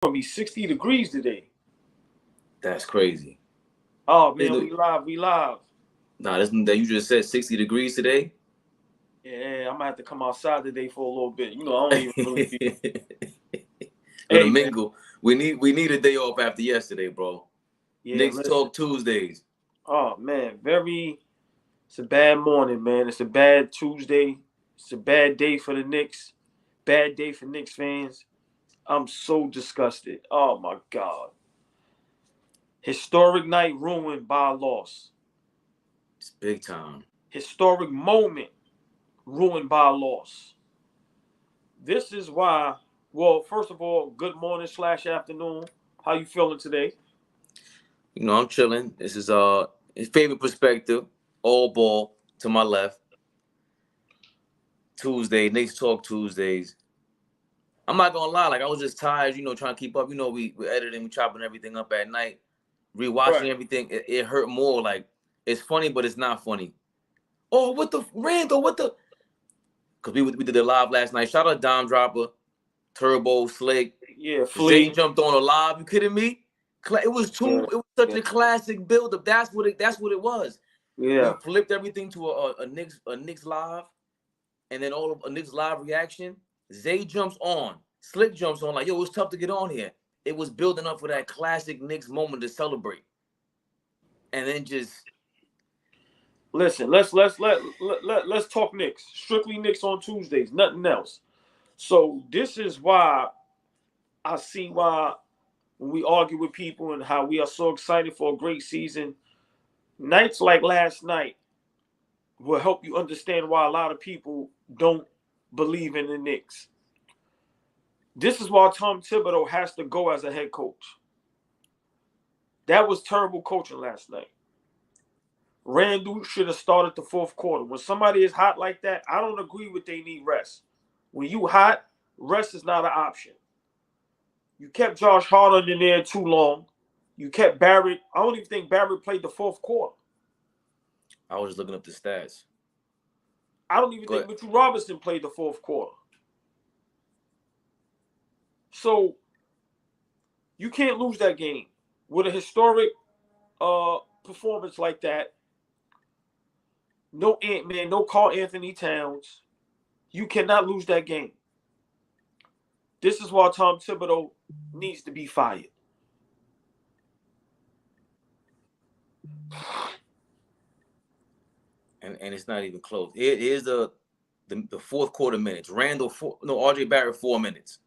gonna be 60 degrees today. That's crazy. Oh man, we live. Nah, that you just said 60 degrees today. Yeah, I'm gonna have to come outside today for a little bit. I don't even really be. Gonna mingle. We need a day off after yesterday, bro. Yeah, Knicks talk Tuesdays. Oh man, it's a bad morning, man. It's a bad Tuesday. It's a bad day for the Knicks. Bad day for Knicks fans. I'm so disgusted. Oh my God. Historic night ruined by a loss. It's big time. Historic moment ruined by a loss. This is why, well, first of all, good morning / afternoon. How you feeling today? I'm chilling. This is his favorite perspective. Allball to my left. Tuesday, Knicks talk Tuesdays. I'm not gonna lie, I was just tired, trying to keep up. We're editing, we're chopping everything up at night, rewatching everything. It hurt more. It's funny, but it's not funny. Oh, what the Randle? What the? Because we did it live last night. Shout out Dime Dropper, Turbo, Slick. Yeah, Zay jumped on a live. You kidding me? It was It was such a classic buildup. That's what it was. Yeah. We flipped everything to a Knicks live, and then all of a Knicks live reaction. Zay jumps on. Slick jumps on. Yo, it was tough to get on here. It was building up for that classic Knicks moment to celebrate, and then just listen. Let's talk Knicks. Strictly Knicks on Tuesdays. Nothing else. So this is why I see why when we argue with people and how we are so excited for a great season, nights like last night will help you understand why a lot of people don't believe in the Knicks. This is why Tom Thibodeau has to go as a head coach. That was terrible coaching last night. Randle should have started the fourth quarter. When somebody is hot like that, I don't agree with they need rest. When you hot, rest is not an option. You kept Josh Hart in there too long. You kept Barrett. I don't even think Barrett played the fourth quarter. I was just looking up the stats. I don't even think Mitchell Robinson played the fourth quarter. So you can't lose that game with a historic performance like that. No Ant-Man, no Karl Anthony Towns. You cannot lose that game. This is why Tom Thibodeau needs to be fired. And it's not even close. Here's the fourth quarter minutes. RJ Barrett 4 minutes.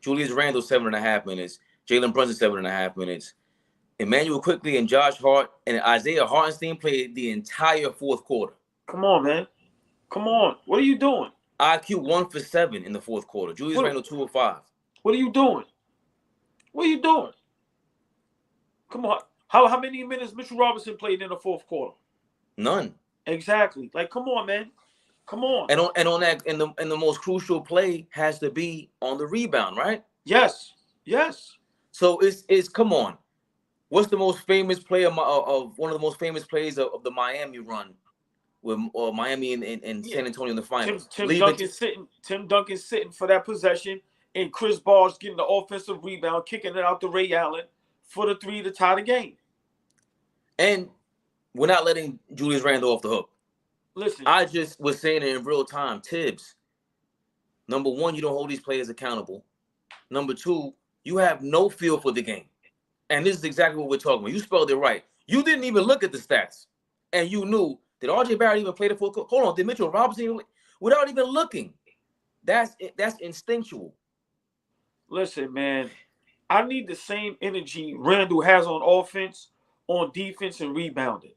Julius Randle 7.5 minutes. Jalen Brunson 7.5 minutes. Emmanuel Quickly and Josh Hart and Isaiah Hartenstein played the entire fourth quarter. Come on, man. Come on. What are you doing? IQ 1 for 7 in the fourth quarter. Julius Randle 2 of 5. What are you doing? What are you doing? Come on. How many minutes Mitchell Robinson played in the fourth quarter? None. Exactly. Come on, man. Come on. And on that, and the most crucial play has to be on the rebound, right? Yes. Yes. So it's come on. What's the most famous play of one of the most famous plays of the Miami run with Miami and San Antonio in the finals? Tim Duncan sitting for that possession, and Chris Bosh getting the offensive rebound, kicking it out to Ray Allen for the 3 to tie the game. And we're not letting Julius Randle off the hook. Listen, I just was saying it in real time. Tibbs, number one, you don't hold these players accountable. Number two, you have no feel for the game. And this is exactly what we're talking about. You spelled it right. You didn't even look at the stats. And you knew, did RJ Barrett even play the full court? Hold on, did Mitchell Robinson even, without even looking? That's instinctual. Listen, man, I need the same energy Randle has on offense, on defense, and rebounding.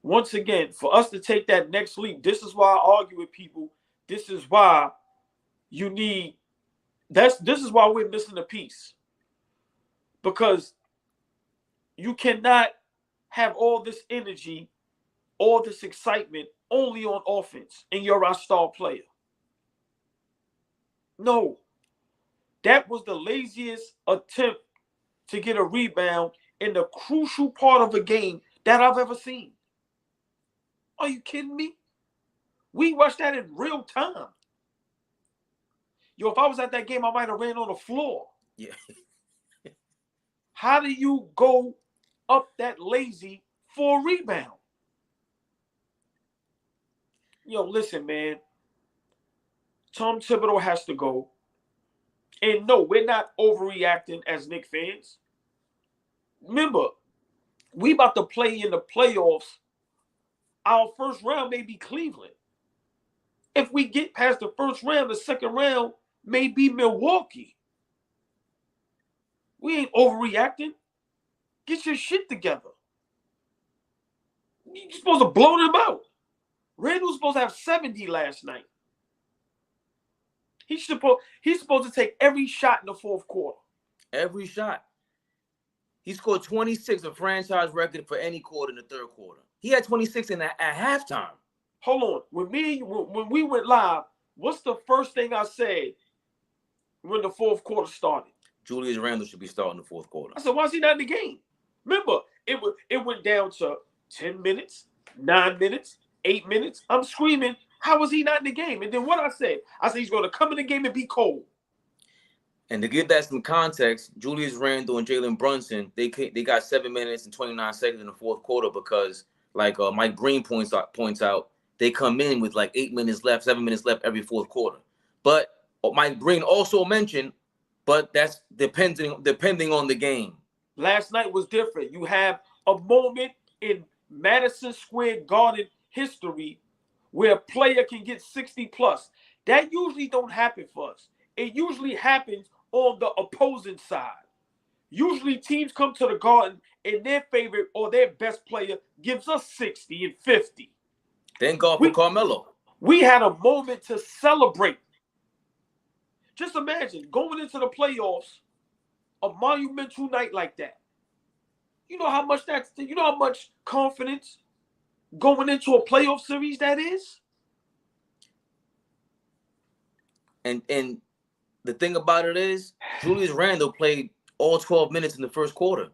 Once again, for us to take that next leap, this is why I argue with people. This is why you need this is why we're missing a piece. Because you cannot have all this energy, all this excitement only on offense, and you're our star player. No. That was the laziest attempt to get a rebound in the crucial part of a game that I've ever seen. Are you kidding me? We watched that in real time. Yo, if I was at that game, I might have ran on the floor. Yeah. How do you go up that lazy for a rebound? Yo, listen, man. Tom Thibodeau has to go. And no, we're not overreacting as Knicks fans. Remember, we about to play in the playoffs. Our first round may be Cleveland. If we get past the first round, the second round may be Milwaukee. We ain't overreacting. Get your shit together. You're supposed to blow them out. Randle was supposed to have 70 last night. He's supposed to take every shot in the fourth quarter. Every shot. He scored 26, a franchise record for any quarter in the third quarter. He had 26 at halftime. Hold on. When we went live, what's the first thing I said when the fourth quarter started? Julius Randle should be starting the fourth quarter. I said, why is he not in the game? Remember, it went down to 10 minutes, 9 minutes, 8 minutes. I'm screaming, how is he not in the game? And then what I said he's going to come in the game and be cold. And to give that some context, Julius Randle and Jalen Brunson, they got 7 minutes and 29 seconds in the fourth quarter because, like Mike Green points out, they come in with like 8 minutes left, 7 minutes left every fourth quarter. But Mike Green also mentioned, but that's depending on the game. Last night was different. You have a moment in Madison Square Garden history where a player can get 60 plus. That usually don't happen for us. It usually happens on the opposing side. Usually teams come to the Garden and their favorite or their best player gives us 60 and 50. Thank God for Carmelo. We had a moment to celebrate. Just imagine going into the playoffs, a monumental night like that. You know how much confidence going into a playoff series that is? And the thing about it is, Julius Randle played all 12 minutes in the first quarter.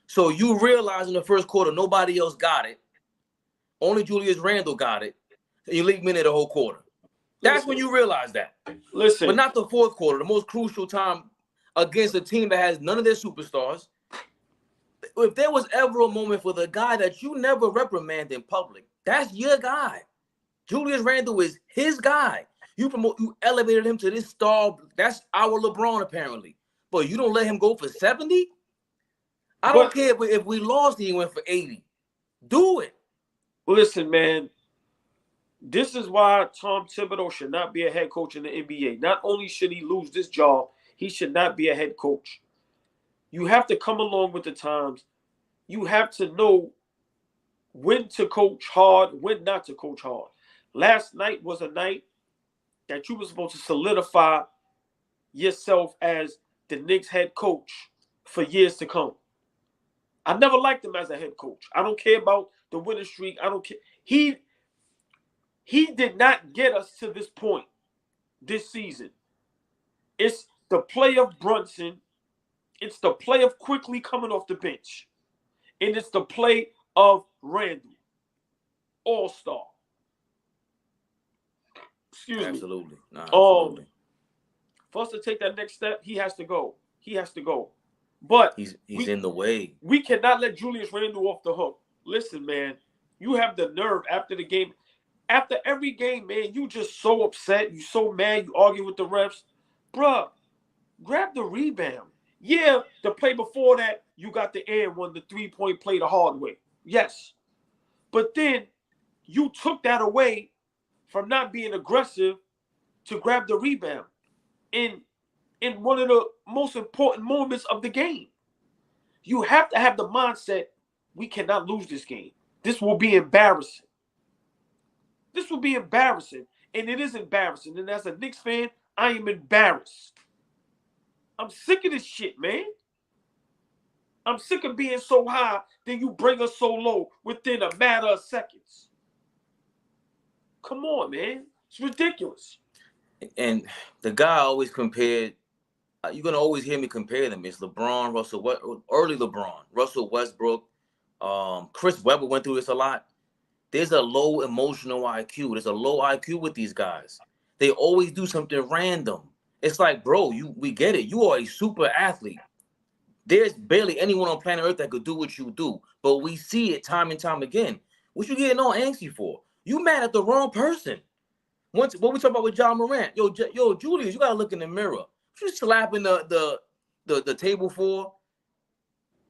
So you realize in the first quarter, nobody else got it. Only Julius Randle got it. And you leave him in the whole quarter. That's when you realize that. Listen. But not the fourth quarter, the most crucial time against a team that has none of their superstars. If there was ever a moment for the guy that you never reprimand in public, that's your guy. Julius Randle is his guy. You elevated him to this star. That's our LeBron, apparently. But you don't let him go for 70? I don't care if we lost and he went for 80. Do it. Listen, man. This is why Tom Thibodeau should not be a head coach in the NBA. Not only should he lose this job, he should not be a head coach. You have to come along with the times. You have to know when to coach hard, when not to coach hard. Last night was a night that you were supposed to solidify yourself as the Knicks head coach for years to come. I never liked him as a head coach. I don't care about the winning streak. I don't care. He did not get us to this point this season. It's the play of Brunson. It's the play of quickly coming off the bench. And it's the play of Randle. All-star. Excuse absolutely. me. Nah, absolutely. For us to take that next step, he has to go. He has to go. But he's in the way. We cannot let Julius Randle off the hook. Listen, man, you have the nerve after the game. After every game, man, you just so upset. You so mad. You argue with the refs. Bruh, grab the rebound. Yeah, the play before that, you got the and one, the three-point play the hard way. Yes. But then you took that away from not being aggressive to grab the rebound in one of the most important moments of the game. You have to have the mindset, we cannot lose this game. This will be embarrassing. This will be embarrassing. And it is embarrassing. And as a Knicks fan, I am embarrassed. I'm sick of this shit, man. I'm sick of being so high, then you bring us so low within a matter of seconds. Come on, man. It's ridiculous. And the guy always compared, you're going to always hear me compare them. It's LeBron, early LeBron, Russell Westbrook, Chris Webber went through this a lot. There's a low emotional IQ. There's a low IQ with these guys. They always do something random. It's like, bro, we get it. You are a super athlete. There's barely anyone on planet Earth that could do what you do. But we see it time and time again. What you getting all angsty for? You mad at the wrong person. What we talk about with John Morant? Yo, Julius, you gotta look in the mirror. You slapping the table for?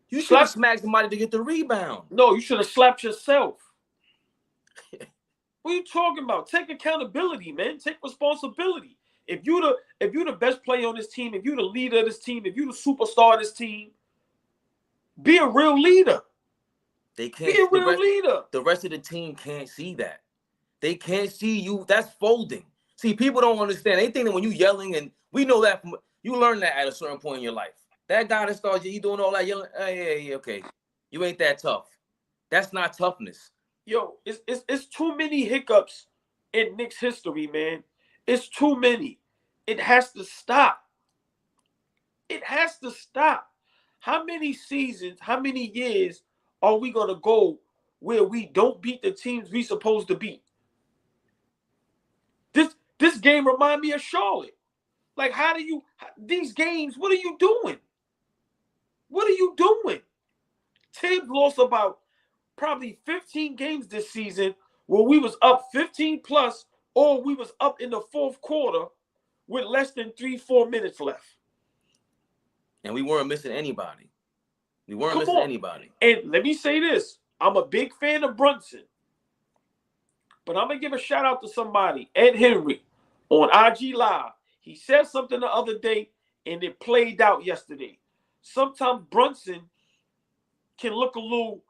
You should have smacked somebody to get the rebound. No, you should have slapped yourself. What are you talking about? Take accountability, man. Take responsibility. If you the best player on this team, if you the leader of this team, if you the superstar of this team, be a real leader. They can't be a real leader. The rest of the team can't see that. They can't see you. That's folding. See, people don't understand. They think that when you yelling, and we know that you learn that at a certain point in your life. That guy that starts you doing all that yelling, hey, okay, you ain't that tough. That's not toughness. Yo, it's too many hiccups in Knicks history, man. It's too many. It has to stop. It has to stop. How many seasons, how many years are we going to go where we don't beat the teams we supposed to beat? This game remind me of Charlotte. Like, these games, what are you doing? What are you doing? Tibbs lost about probably 15 games this season where we was up 15 plus, or we was up in the fourth quarter with less than 3-4 minutes left. And we weren't missing anybody. We weren't missing anybody. And let me say this. I'm a big fan of Brunson. But I'm going to give a shout out to somebody, Ed Henry, on IG Live. He said something the other day, and it played out yesterday. Sometimes Brunson can look a little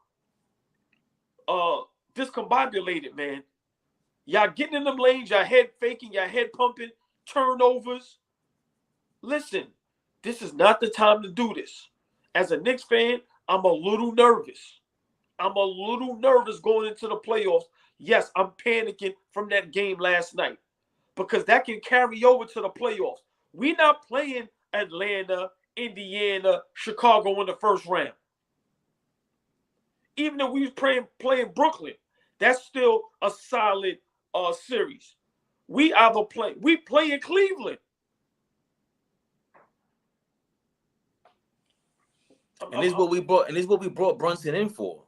discombobulated, man. Y'all getting in them lanes, y'all head faking, y'all head pumping, turnovers. Listen, this is not the time to do this. As a Knicks fan, I'm a little nervous. I'm a little nervous going into the playoffs. Yes, I'm panicking from that game last night because that can carry over to the playoffs. We're not playing Atlanta, Indiana, Chicago in the first round. Even if we was playing Brooklyn, that's still a solid series. We play in Cleveland. And this is what we brought. And this is what we brought Brunson in for.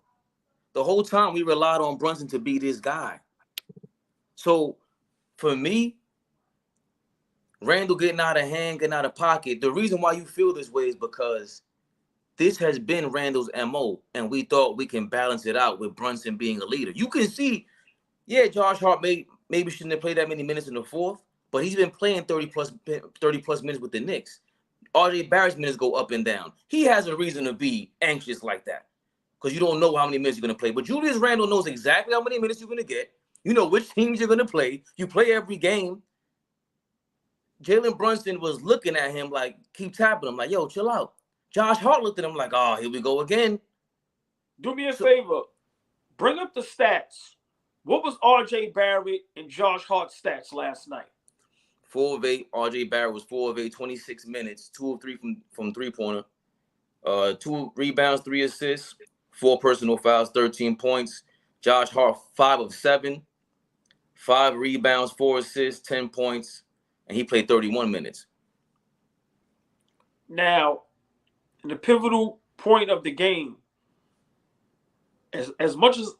The whole time we relied on Brunson to be this guy. So for me, Randle getting out of hand, getting out of pocket. The reason why you feel this way is because this has been Randle's MO, and we thought we can balance it out with Brunson being a leader. You can see, yeah, Josh Hart maybe shouldn't have played that many minutes in the fourth, but he's been playing 30 plus minutes with the Knicks. RJ Barrett's minutes go up and down. He has a reason to be anxious like that because you don't know how many minutes you're going to play. But Julius Randle knows exactly how many minutes you're going to get. You know which teams you're going to play. You play every game. Jalen Brunson was looking at him like, keep tapping him, like, yo, chill out. Josh Hart looked at him like, oh, here we go again. Do me a favor. Bring up the stats. What was RJ Barrett and Josh Hart's stats last night? 4 of 8. RJ Barrett was 4 of 8, 26 minutes, 2 of 3 from three-pointer. 2 rebounds, 3 assists, 4 personal fouls, 13 points. Josh Hart, 5 of 7, 5 rebounds, 4 assists, 10 points, and he played 31 minutes. Now, in the pivotal point of the game, as much as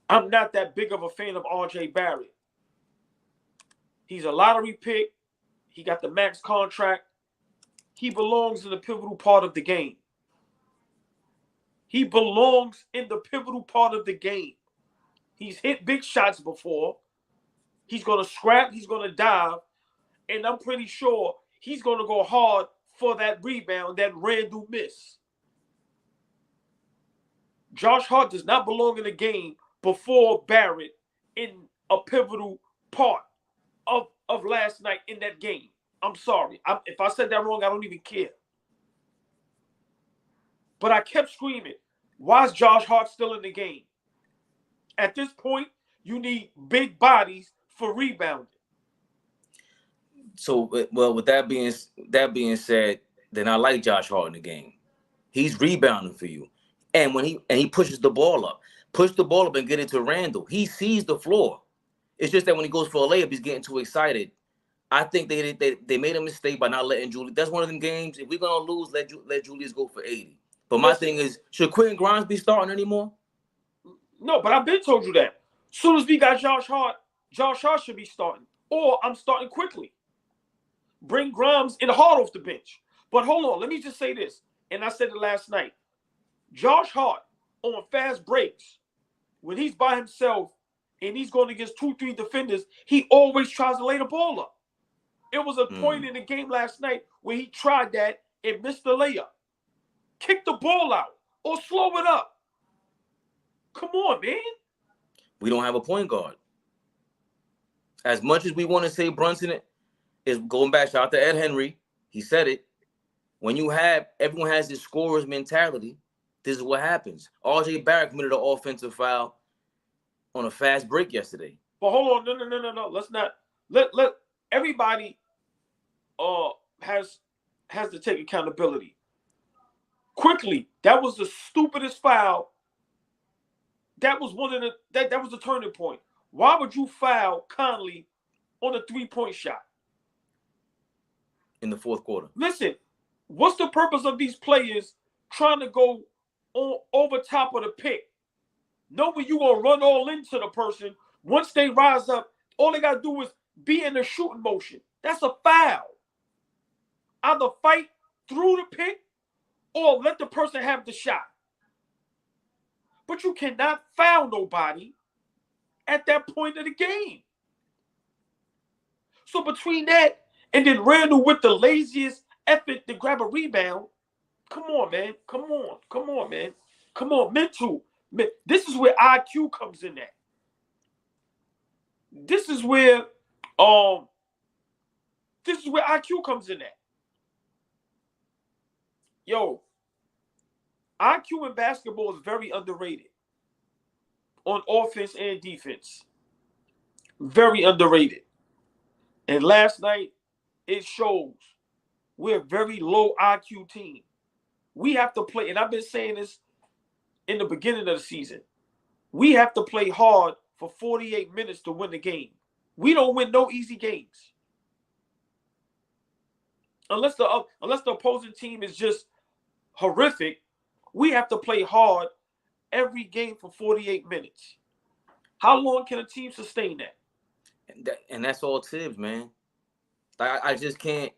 I'm not that big of a fan of RJ Barrett, he's a lottery pick. He got the max contract. He belongs in the pivotal part of the game. He belongs in the pivotal part of the game. He's hit big shots before. He's going to scrap. He's going to dive. And I'm pretty sure he's going to go hard for that rebound that Randle missed. Josh Hart does not belong in the game before Barrett in a pivotal part of last night in that game. I'm sorry. If I said that wrong, I don't even care. But I kept screaming, why is Josh Hart still in the game? At this point, you need big bodies for rebounding. So, well, with that being said, then I like Josh Hart in the game. He's rebounding for you. And when he pushes the ball up, and get it to Randle. He sees the floor. It's just that when he goes for a layup, he's getting too excited I think they made a mistake by not letting Julius. That's one of them games. If we're gonna lose, let Julius go for 80. But my thing is, should Quentin Grimes be starting anymore? No, but I've been told you that. As soon as we got Josh Hart should be starting. Or I'm starting quickly. Bring Grimes and Hart off the bench. But hold on, let me just say this. And I said it last night. Josh Hart on fast breaks, when he's by himself and he's going against 2-3 defenders, he always tries to lay the ball up. It was a point in the game last night where he tried that and missed the layup. Kick the ball out or slow it up. Come on, man. We don't have a point guard. As much as we want to say Brunson is going back, shout out to Ed Henry. He said it. When you have, everyone has this scorer's mentality, this is what happens. RJ Barrett committed an offensive foul on a fast break yesterday. But hold on, no. Let's not let everybody has to take accountability. Quickly, that was the stupidest foul. That was that was the turning point. Why would you foul Conley on a 3-point shot in the fourth quarter? Listen, what's the purpose of these players trying to go over top of the pick? Knowing you gonna run all into the person. Once they rise up, all they gotta do is be in the shooting motion. That's a foul. Either fight through the pick or let the person have the shot. But you cannot foul nobody at that point of the game. So between that and then Randle with the laziest effort to grab a rebound, come on, man. Come on, man. Come on, mental. This is where IQ comes in at. This is where IQ comes in at. Yo, IQ in basketball is very underrated on offense and defense. Very underrated. And last night, it shows we're a very low IQ team. We have to play, and I've been saying this in the beginning of the season, we have to play hard for 48 minutes to win the game. We don't win no easy games. Unless the opposing team is just horrific, we have to play hard every game for 48 minutes. How long can a team sustain that? And that's all Tibbs, man. I just can't.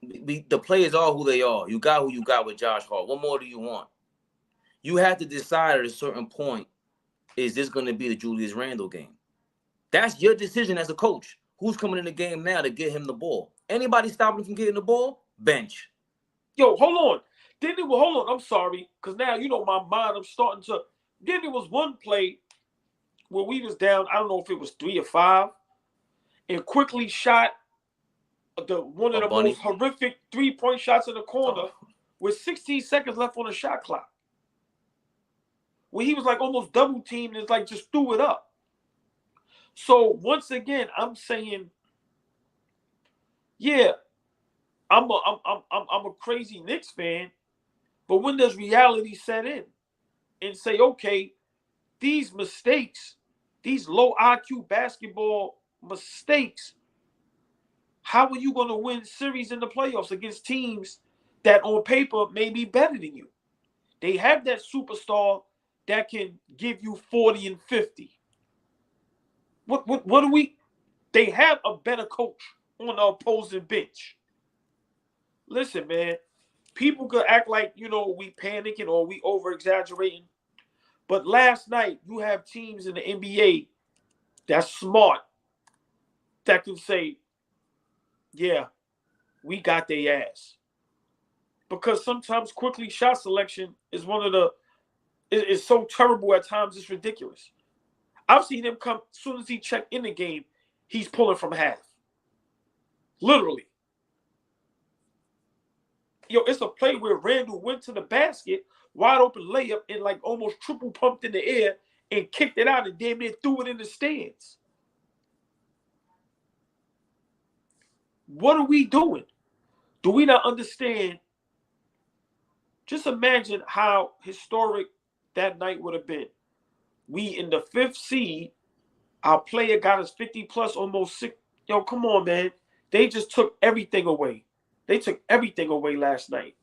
The players are who they are. You got who you got with Josh Hart. What more do you want? You have to decide at a certain point, is this going to be the Julius Randle game? That's your decision as a coach. Who's coming in the game now to get him the ball? Anybody stopping him from getting the ball? Bench. Yo, hold on. Hold on. I'm sorry. Because now, my mind, I'm starting to. Then there was one play where we was down, I don't know if it was 3 or 5, and quickly shot one of the most horrific 3-point shots in the corner with 16 seconds left on the shot clock. Where he was like almost double teamed and like just threw it up. So once again, I'm saying, yeah, I'm a crazy Knicks fan, but when does reality set in and say, okay, these mistakes, these low IQ basketball mistakes, how are you going to win series in the playoffs against teams that on paper may be better than you? They have that superstar that can give you 40 and 50. What do we? They have a better coach on the opposing bench. Listen, man, people could act like, we panicking or we over-exaggerating. But last night, you have teams in the NBA that's smart that can say, yeah, we got their ass. Because sometimes quickly shot selection is is so terrible at times, it's ridiculous. I've seen him come, as soon as he checked in the game, he's pulling from half. Literally. Yo, it's a play where Randle went to the basket, wide open layup, and like almost triple pumped in the air and kicked it out and damn near threw it in the stands. What are we doing? Do we not understand? Just imagine how historic that night would have been. We in the 5th seed, our player got us 50 plus, almost Yo, come on, man. They just took everything away. They took everything away last night.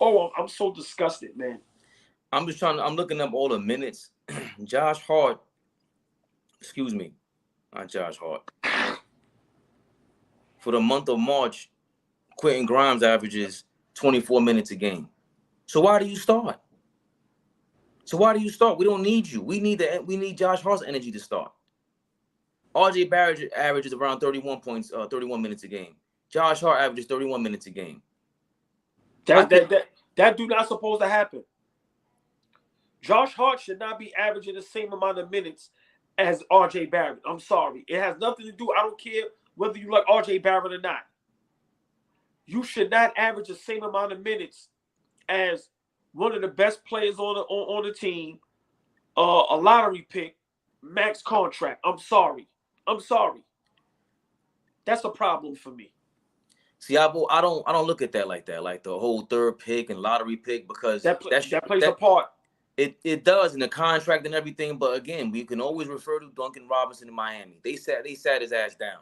Oh, I'm so disgusted, man. I'm looking up all the minutes. Josh Hart, excuse me, not Josh Hart. For the month of March, Quentin Grimes averages 24 minutes a game. So why do you start? We don't need you. We need Josh Hart's energy to start. RJ Barrett averages around 31 minutes a game. Josh Hart averages 31 minutes a game. That do not supposed to happen. Josh Hart should not be averaging the same amount of minutes as RJ Barrett. I'm sorry. It has nothing to do. I don't care whether you like RJ Barrett or not. You should not average the same amount of minutes as one of the best players on the team, a lottery pick, max contract. I'm sorry. That's a problem for me. See, I don't look at that like that, like the whole third pick and lottery pick, because that plays a part. It does in the contract and everything, but again, we can always refer to Duncan Robinson in Miami. They sat his ass down.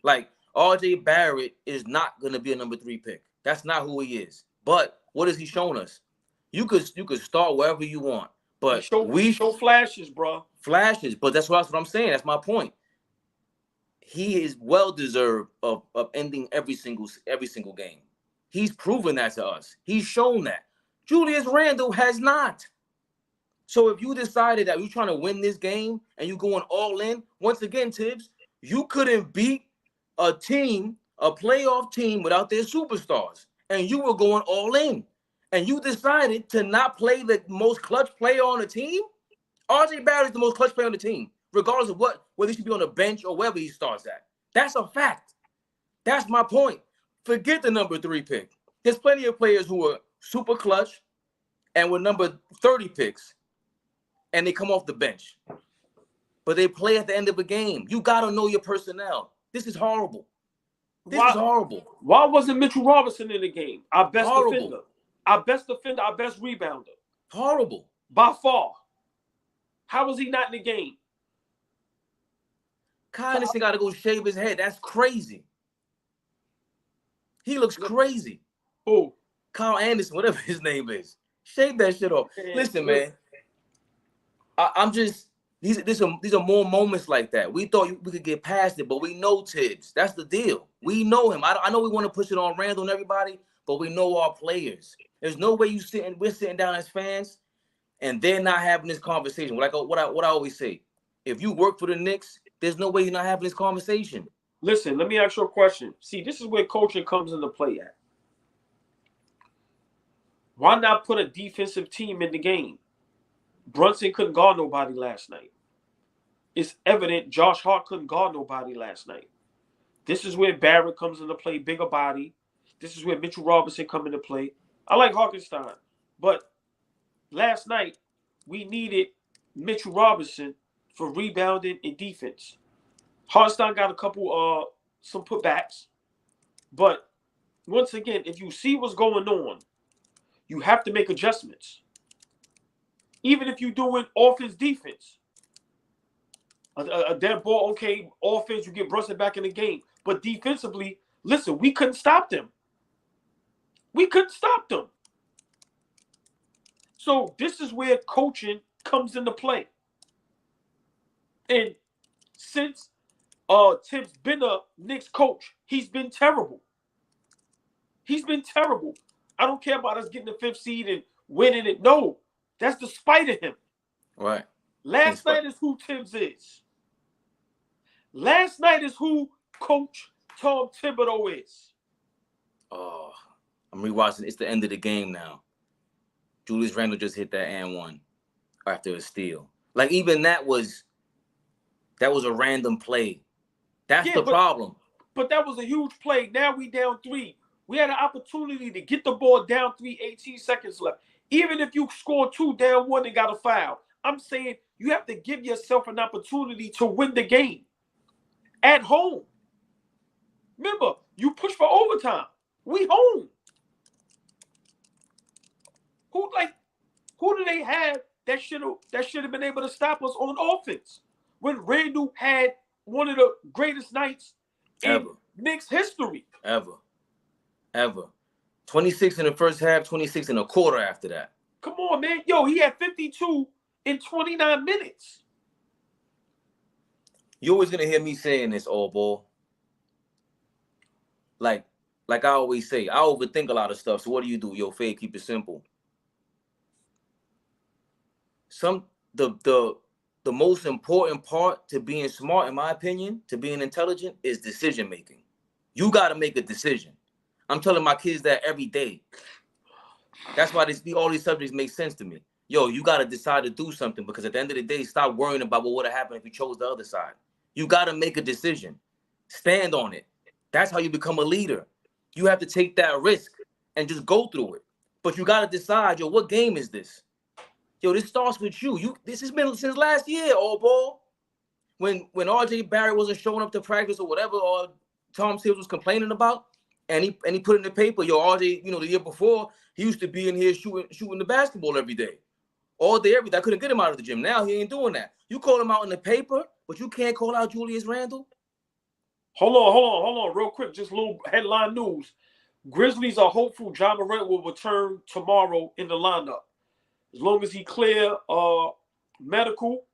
Like, RJ Barrett is not gonna be a number 3 pick. That's not who he is. But what has he shown us? You could start wherever you want, but we show flashes, bro. Flashes, but that's what I'm saying. That's my point. He is well deserved of ending every single game. He's proven that to us. He's shown that. Julius Randle has not. So if you decided that you're trying to win this game and you're going all in, once again, Tibbs, you couldn't beat a playoff team without their superstars. And you were going all in. And you decided to not play the most clutch player on the team? RJ Barrett is the most clutch player on the team, regardless of whether he should be on the bench or wherever he starts at. That's a fact. That's my point. Forget the number 3 pick. There's plenty of players who are super clutch and were number 30 picks, and they come off the bench. But they play at the end of a game. You got to know your personnel. This is horrible. This is horrible. Why wasn't Mitchell Robinson in the game? Our best horrible. Our best defender, our best rebounder. Horrible. By far. How was he not in the game? Kyle Anderson got to go shave his head. That's crazy. He looks crazy. Who? Kyle Anderson, whatever his name is. Shave that shit off. Listen, man. I'm just these are more moments like that. We thought we could get past it, but we know Tibbs. That's the deal. We know him. I know we want to push it on Randle and everybody, but we know our players. There's no way we're sitting down as fans and they're not having this conversation. Like what I always say, if you work for the Knicks, there's no way you're not having this conversation. Listen, let me ask you a question. See, this is where coaching comes into play at. Why not put a defensive team in the game? Brunson couldn't guard nobody last night. It's evident Josh Hart couldn't guard nobody last night. This is where Barrett comes into play, bigger body. This is where Mitchell Robinson come into play. I like Hartenstein, but last night we needed Mitchell Robinson for rebounding and defense. Hartenstein got a couple some putbacks, but once again, if you see what's going on, you have to make adjustments. Even if you're doing offense, defense. A dead ball, okay, offense, you get Brunson back in the game. But defensively, listen, we couldn't stop them. So this is where coaching comes into play. And since Tim's been a Knicks coach, he's been terrible. I don't care about us getting the 5th seed and winning it. No, that's the spite of him. Right. Last night is who Tibbs is. Last night is who Coach Tom Thibodeau is. Oh, I'm rewatching. It's the end of the game now. Julius Randle just hit that and one after a steal. Like, even that was a random play. That's the problem. But that was a huge play. Now we down 3. We had an opportunity to get the ball down 3, 18 seconds left. Even if you score 2, down 1 and got a foul, I'm saying you have to give yourself an opportunity to win the game at home. Remember, you push for overtime. We home. Who do they have that should have been able to stop us on offense? When Randle had one of the greatest nights in Knicks history. Ever. 26 in the first half, 26 in a quarter after that. Come on, man. Yo, he had 52 in 29 minutes. You're always going to hear me saying this, Allball. Like I always say, I overthink a lot of stuff. So what do? Yo, Fade, keep it simple. The most important part to being smart, in my opinion, to being intelligent, is decision making. You got to make a decision. I'm telling my kids that every day. That's why all these subjects make sense to me. Yo, you got to decide to do something, because at the end of the day, stop worrying about what would have happened if you chose the other side. You got to make a decision. Stand on it. That's how you become a leader. You have to take that risk and just go through it. But you got to decide, yo, what game is this? Yo, this starts with you. This has been since last year, Allball. When RJ Barrett wasn't showing up to practice or whatever, or Tom Tibbs was complaining about, and he put in the paper, yo, RJ, the year before, he used to be in here shooting the basketball every day. All day, every day. I couldn't get him out of the gym. Now he ain't doing that. You call him out in the paper, but you can't call out Julius Randle? Hold on, real quick. Just a little headline news. Grizzlies are hopeful Ja Morant will return tomorrow in the lineup. As long as he clear medical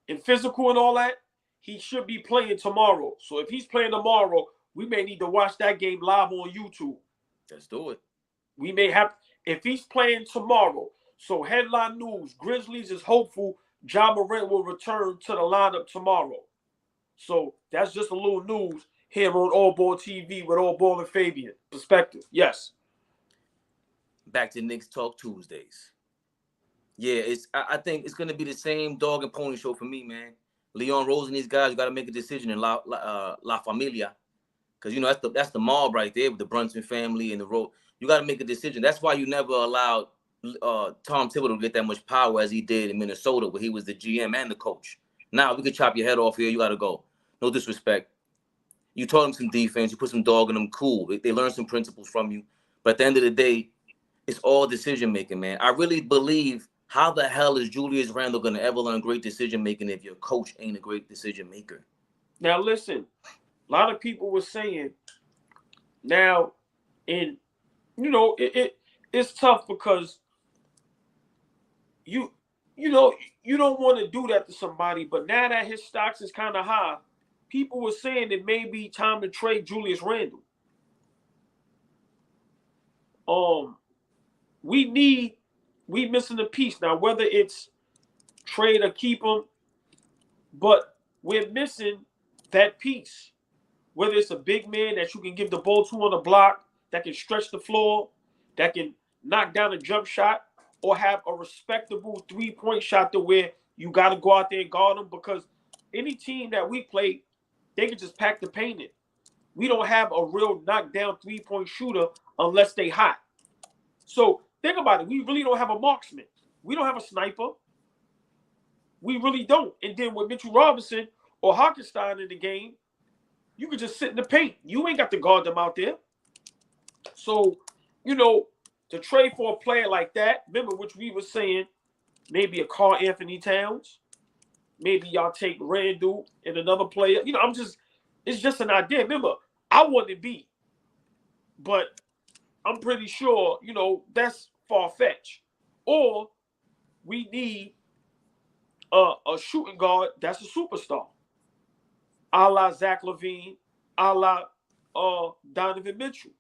and physical and all that, he should be playing tomorrow. So if he's playing tomorrow, we may need to watch that game live on YouTube. Let's do it. We may have, if he's playing tomorrow. So headline news, Grizzlies is hopeful Ja Morant will return to the lineup tomorrow. So that's just a little news here on AllBallTV with Allball and Fabian. Perspective, yes. Back to Knicks Talk Tuesdays. Yeah, I think it's going to be the same dog and pony show for me, man. Leon Rose and these guys, you got to make a decision in La Familia. Because, that's the mob right there with the Brunson family and the road. You got to make a decision. That's why you never allowed Tom Thibodeau to get that much power as he did in Minnesota, where he was the GM and the coach. Now, we could chop your head off here. You got to go. No disrespect. You taught them some defense. You put some dog in them. Cool. They learned some principles from you. But at the end of the day, it's all decision-making, man. I really believe, how the hell is Julius Randle going to ever learn great decision-making if your coach ain't a great decision-maker? Now, listen. A lot of people were saying now, it's tough because you don't want to do that to somebody, but now that his stocks is kind of high, people were saying it may be time to trade Julius Randle. We missing a piece now, whether it's trade or keep him, but we're missing that piece. Whether it's a big man that you can give the ball to on the block, that can stretch the floor, that can knock down a jump shot, or have a respectable three-point shot to where you got to go out there and guard them, because any team that we play, they can just pack the paint in. We don't have a real knockdown three-point shooter unless they hot. So think about it. We really don't have a marksman. We don't have a sniper. We really don't. And then with Mitchell Robinson or Hockenstein in the game, you could just sit in the paint. You ain't got to guard them out there. So, to trade for a player like that, remember, which we were saying, maybe a Karl Anthony Towns, maybe y'all take Randle and another player. It's just an idea. Remember, I wouldn't be, but I'm pretty sure, that's far-fetched. Or we need a shooting guard that's a superstar, a la Zach LaVine, a la Donovan Mitchell.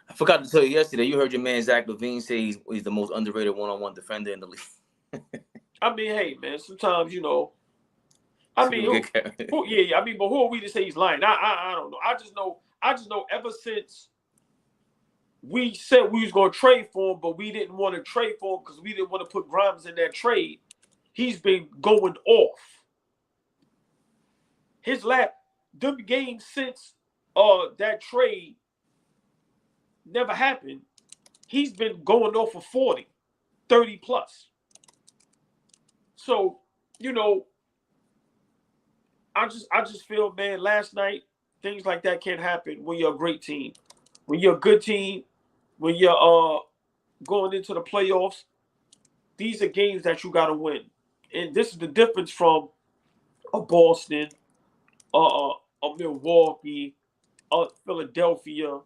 I forgot to tell you yesterday, you heard your man Zach LaVine say he's the most underrated one-on-one defender in the league. I mean, hey, man, sometimes, who are we to say he's lying? I don't know. I just know ever since we said we was going to trade for him, but we didn't want to trade for him because we didn't want to put Grimes in that trade, he's been going off. Them games since that trade never happened, he's been going off for 40, 30 plus. So, I just feel, man, last night, things like that can't happen when you're a great team. When you're a good team, when you're going into the playoffs, these are games that you got to win. And this is the difference from a Boston, a Milwaukee, Philadelphia.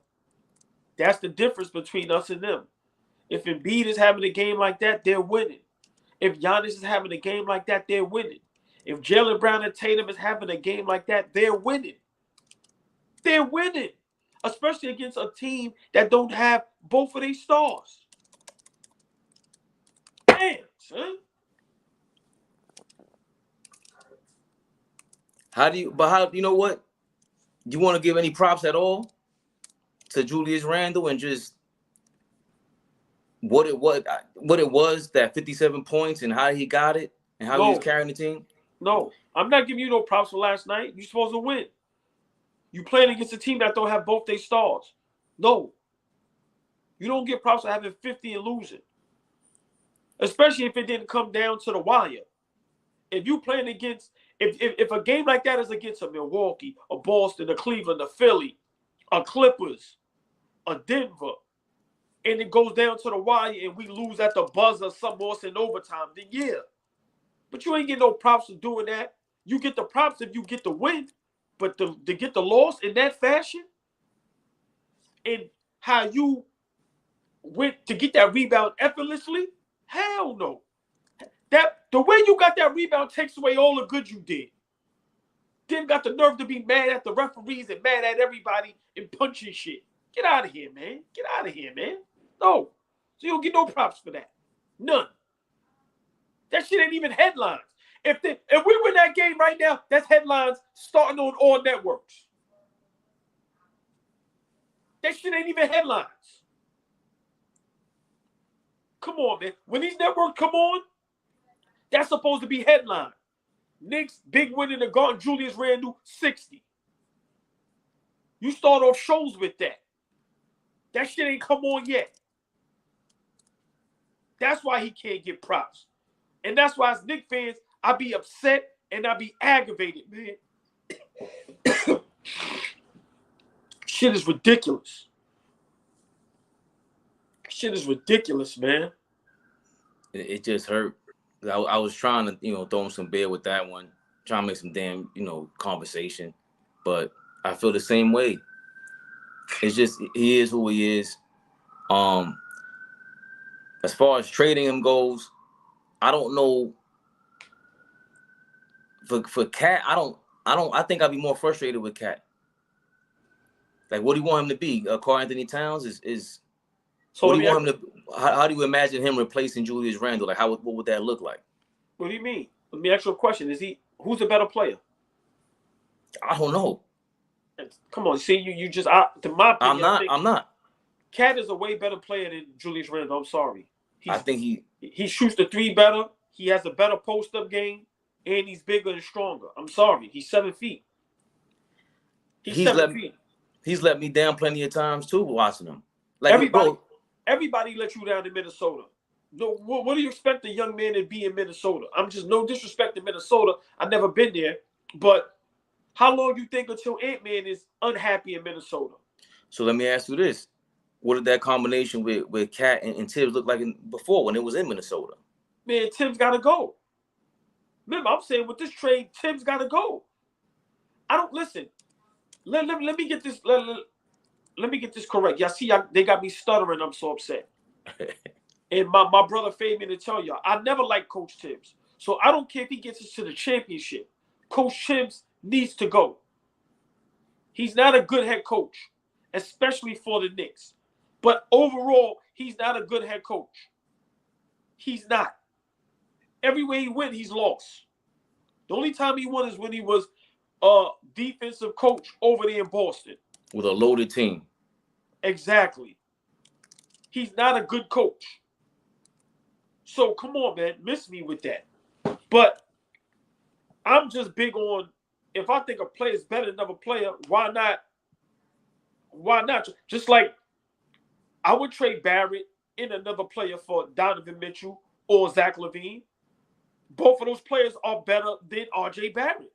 That's the difference between us and them. If Embiid is having a game like that, they're winning. If Giannis is having a game like that, they're winning. If Jalen Brown and Tatum is having a game like that, they're winning. They're winning. Especially against a team that don't have both of their stars. Damn, son. You know what? Do you want to give any props at all to Julius Randle and just what it was that 57 points and how he got it and how he was carrying the team? No, I'm not giving you no props for last night. You're supposed to win. You playing against a team that don't have both their stars. No. You don't get props for having 50 and losing. Especially if it didn't come down to the wire. If you playing against, if a game like that is against a Milwaukee, a Boston, a Cleveland, a Philly, a Clippers, a Denver, and it goes down to the wire and we lose at the buzzer, some more in overtime, then yeah. But you ain't get no props for doing that. You get the props if you get the win. But to get the loss in that fashion and how you went to get that rebound effortlessly, hell no. That the way you got that rebound takes away all the good you did. Then got the nerve to be mad at the referees and mad at everybody and punching shit. Get out of here, man. Get out of here, man. No. So you don't get no props for that. None. That shit ain't even headlines. If we win that game right now, that's headlines starting on all networks. That shit ain't even headlines. Come on, man. When these networks come on, that's supposed to be headline. Knicks, big win in the Garden, Julius Randle, 60. You start off shows with that. That shit ain't come on yet. That's why he can't get props. And that's why as Knicks fans, I be upset and I be aggravated, man. Shit is ridiculous. Shit is ridiculous, man. It just hurt. I was trying to, throw him some beer with that one, trying to make some damn, conversation. But I feel the same way. It's just he is who he is. As far as trading him goes, I don't know. For Cat, I think I'd be more frustrated with Cat. Like, what do you want him to be? Karl Anthony Towns is. So what do you want him to? How do you imagine him replacing Julius Randle? Like, what would that look like? What do you mean? Let me ask you a question. Who's a better player? I don't know. Come on, see you just to my opinion. I'm not. Cat is a way better player than Julius Randle. I'm sorry. I think he shoots the three better. He has a better post-up game, and he's bigger and stronger. I'm sorry. He's 7 feet. He's 7 feet. He's let me down plenty of times too watching him. Like everybody let you down in Minnesota. No, what do you expect a young man to be in Minnesota? I'm just no disrespect to Minnesota. I've never been there, but how long you think until Ant-Man is unhappy in Minnesota? So let me ask you this: what did that combination with Cat and Tibbs look like before when it was in Minnesota? Man, Tibbs got to go. Remember, I'm saying with this trade, Tibbs got to go. I don't listen. Let me get this. Let me get this correct. Y'all see, they got me stuttering. I'm so upset. And my brother Fabian to tell y'all, I never liked Coach Tibbs. So I don't care if he gets us to the championship. Coach Tibbs needs to go. He's not a good head coach, especially for the Knicks. But overall, he's not a good head coach. He's not. Everywhere he went, he's lost. The only time he won is when he was a defensive coach over there in Boston. With a loaded team. Exactly. He's not a good coach. So come on, man. Miss me with that. But I'm just big on, if I think a player is better than another player, why not? Why not? Just like I would trade Barrett and another player for Donovan Mitchell or Zach LaVine. Both of those players are better than RJ Barrett.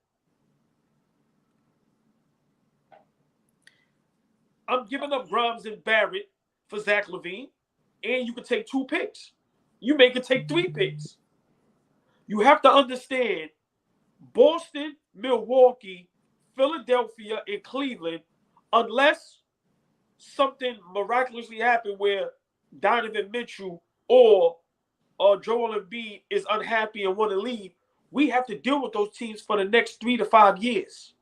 I'm giving up Grimes and Barrett for Zach LaVine, and you can take 2 picks. You may could take 3 picks. You have to understand, Boston, Milwaukee, Philadelphia, and Cleveland unless something miraculously happened where Donovan Mitchell or Joel Embiid is unhappy and want to leave, we have to deal with those teams for the next 3 to 5 years.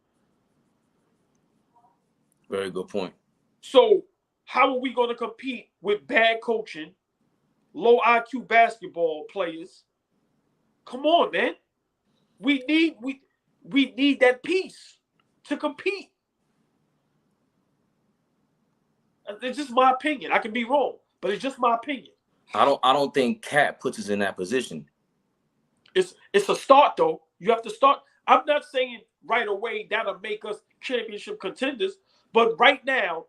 Very good point. So how are we going to compete with bad coaching, low IQ basketball players? Come on, man. We need that piece to compete. It's just my opinion. I can be wrong, but it's just my opinion. I don't think Cat puts us in that position. It's a start though. You have to start. I'm not saying right away that'll make us championship contenders, but right now,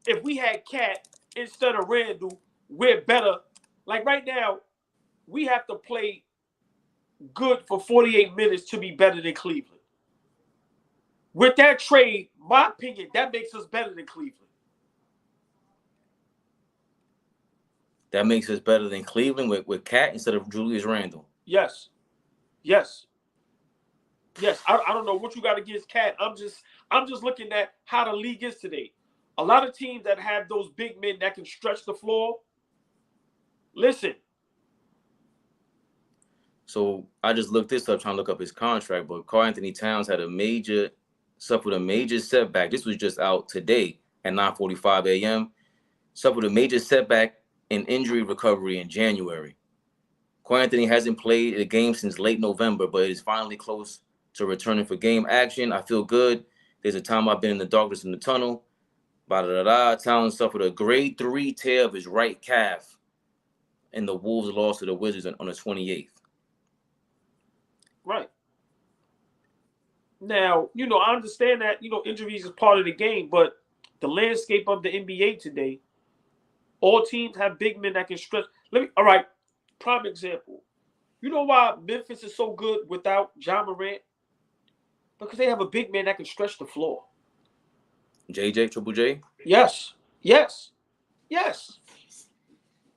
if we had Cat instead of Randle, we're better. Like right now, we have to play good for 48 minutes to be better than Cleveland. With that trade, my opinion, that makes us better than Cleveland. That makes us better than Cleveland with Cat instead of Julius Randle. Yes. I don't know what you got against Cat. I'm just looking at how the league is today. A lot of teams that have those big men that can stretch the floor. Listen. So I just looked this up, trying to look up his contract, but Karl Anthony Towns suffered a major setback. This was just out today at 9:45 a.m. Suffered a major setback in injury recovery in January. Karl Anthony hasn't played a game since late November, but is finally close to returning for game action. I feel good. There's a time I've been in the darkness in the tunnel. Towns suffered a grade 3 tear of his right calf, and the Wolves lost to the Wizards on the 28th. Right. Now, I understand that, injuries is part of the game, but the landscape of the NBA today, all teams have big men that can stretch. All right, prime example. You know why Memphis is so good without Ja Morant? Because they have a big man that can stretch the floor. JJ, Triple J? Yes.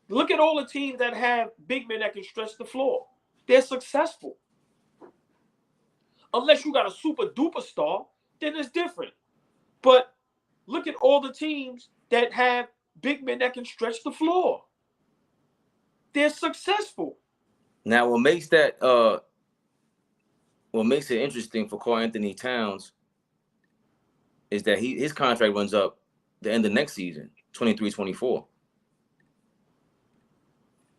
Look at all the teams that have big men that can stretch the floor. They're successful. Unless you got a super duper star, then it's different. But look at all the teams that have big men that can stretch the floor. They're successful. Now, what makes it interesting for Karl Anthony Towns is that his contract runs up the end of next season, 23-24.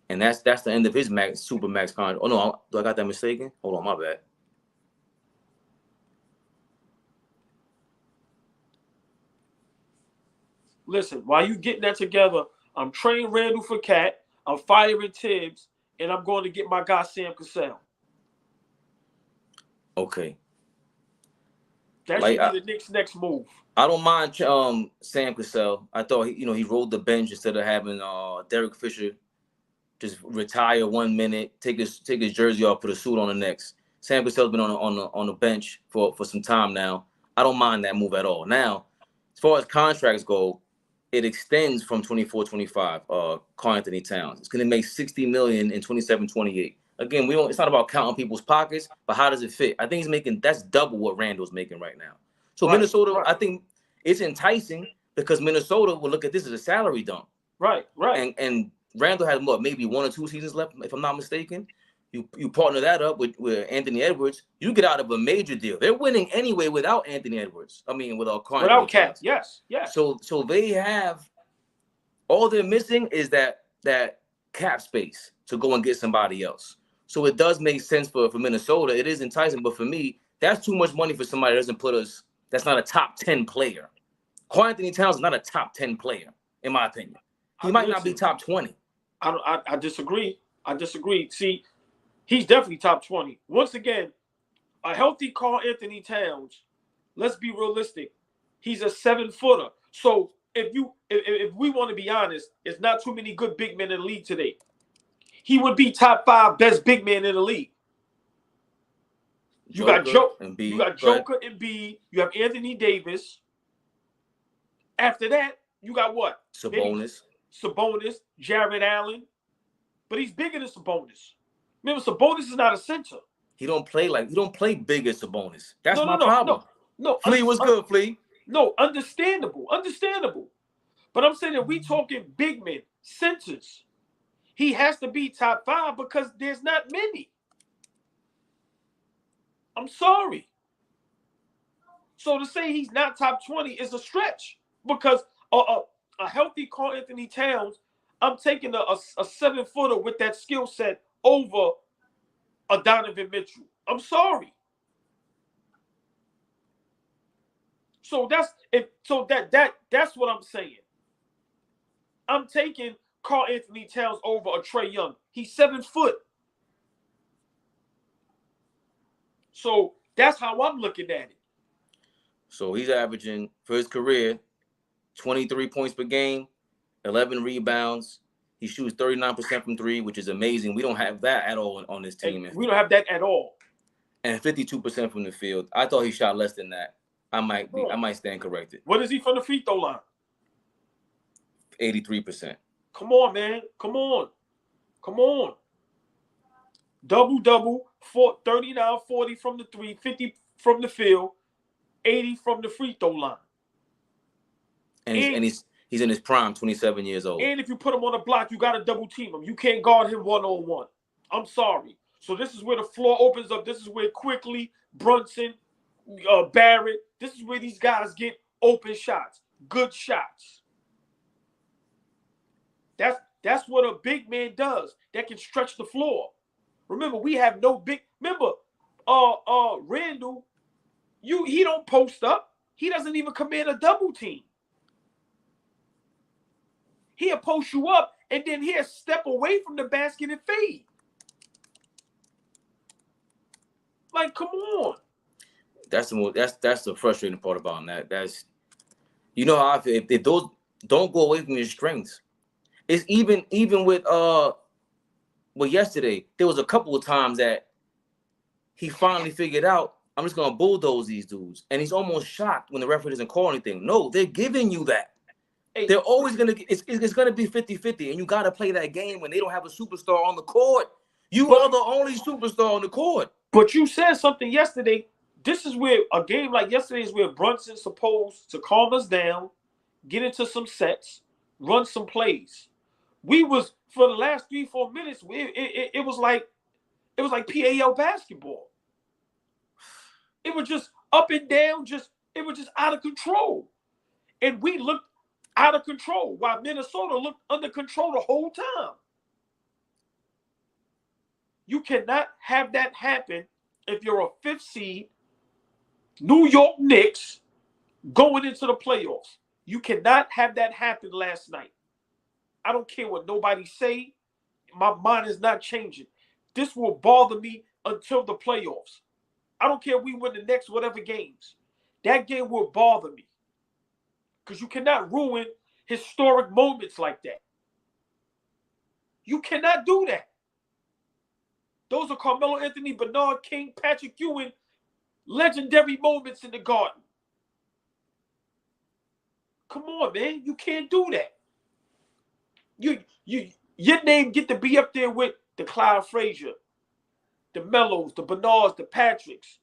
And that's the end of his super max contract. Oh no, do I got that mistaken? Hold on, my bad. Listen, while you getting that together, I'm trading Randle for Cat, I'm firing Tibbs, and I'm going to get my guy Sam Cassell. Okay. That should be the Knicks' next move. I don't mind Sam Cassell. I thought he rolled the bench instead of having Derek Fisher just retire 1 minute, take his jersey off, put a suit on the next. Sam Cassell's been on the bench for some time now. I don't mind that move at all. Now, as far as contracts go, it extends from 24-25. Karl Anthony Towns. It's going to make $60 million in 27-28. Again, it's not about counting people's pockets, but how does it fit? I think that's double what Randle's making right now. So right, Minnesota, right. I think it's enticing because Minnesota will look at this as a salary dump. Right. And Randle has maybe 1 or 2 seasons left, if I'm not mistaken. You partner that up with Anthony Edwards, you get out of a major deal. They're winning anyway without Anthony Edwards. I mean, without Cat. Yes. So they have all they're missing is that cap space to go and get somebody else. So it does make sense for Minnesota. It is enticing, but for me, that's too much money for somebody that doesn't put us. That's not a top 10 player. Karl Anthony Towns is not a top 10 player, in my opinion. He might not be top 20. I disagree. See, he's definitely top 20. Once again, a healthy Karl Anthony Towns, let's be realistic. He's a 7-footer. So if we want to be honest, it's not too many good big men in the league today. He would be top 5 best big men in the league. You got Joker, Embiid. You have Anthony Davis. After that, you got what? Sabonis, Jared Allen. But he's bigger than Sabonis. Remember, Sabonis is not a center. He don't play big as Sabonis. That's my problem. No. Flea was good, Flea. No, understandable. But I'm saying that we talking big men, centers. He has to be top 5 because there's not many. I'm sorry. So to say he's not top 20 is a stretch because a healthy Karl Anthony Towns, I'm taking a 7-footer with that skill set over a Donovan Mitchell. I'm sorry. So that's what I'm saying. I'm taking Karl Anthony Towns over a Trae Young. He's 7 foot. So that's how I'm looking at it. So he's averaging, for his career, 23 points per game, 11 rebounds. He shoots 39% from 3, which is amazing. We don't have that at all on this team. We don't have that at all. And 52% from the field. I thought he shot less than that. I might stand corrected. What is he from the free throw line? 83%. Come on, man. Come on. Double, 39, 40 from the 3, 50 from the field, 80 from the free throw line. And he's in his prime, 27 years old. And if you put him on the block, you got to double team him. You can't guard him one-on-one. I'm sorry. So this is where the floor opens up. This is where Quickly, Brunson, Barrett, this is where these guys get open shots, good shots. That's what a big man does. That can stretch the floor. Remember, we have no big. Remember, Randle, he don't post up. He doesn't even command a double team. He'll post you up and then he'll step away from the basket and fade. Like, come on. That's the frustrating part about him. That's how I feel. If those don't go away from your strengths, it's even with yesterday, there was a couple of times that he finally figured out, I'm just gonna bulldoze these dudes. And he's almost shocked when the referee doesn't call anything. No, they're giving you that. Hey, they're always gonna it's gonna be 50-50, and you gotta play that game when they don't have a superstar on the court. You are the only superstar on the court. But you said something yesterday. This is where a game like yesterday is where Brunson's supposed to calm us down, get into some sets, run some plays. We was for the last 3-4 minutes. It was like PAL basketball. It was just up and down. It was just out of control, and we looked out of control while Minnesota looked under control the whole time. You cannot have that happen if you're a 5th seed, New York Knicks, going into the playoffs. You cannot have that happen last night. I don't care what nobody say. My mind is not changing. This will bother me until the playoffs. I don't care if we win the next whatever games. That game will bother me. Because you cannot ruin historic moments like that. You cannot do that. Those are Carmelo Anthony, Bernard King, Patrick Ewing, legendary moments in the Garden. Come on, man. You can't do that. Your name get to be up there with the Clyde Frazier, the Mellos, the Bernards, the Patricks.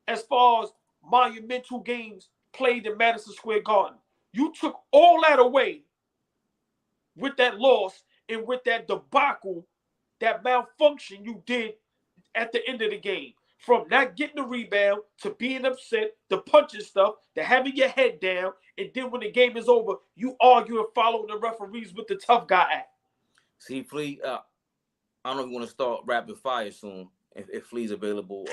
As far as monumental games played in Madison Square Garden. You took all that away with that loss and with that debacle, that malfunction you did at the end of the game. From not getting the rebound to being upset, to punching stuff, to having your head down, and then when the game is over, you argue and follow the referees with the tough guy act. See, Flea, I don't know if you want to start rapid fire soon. If Flea's available.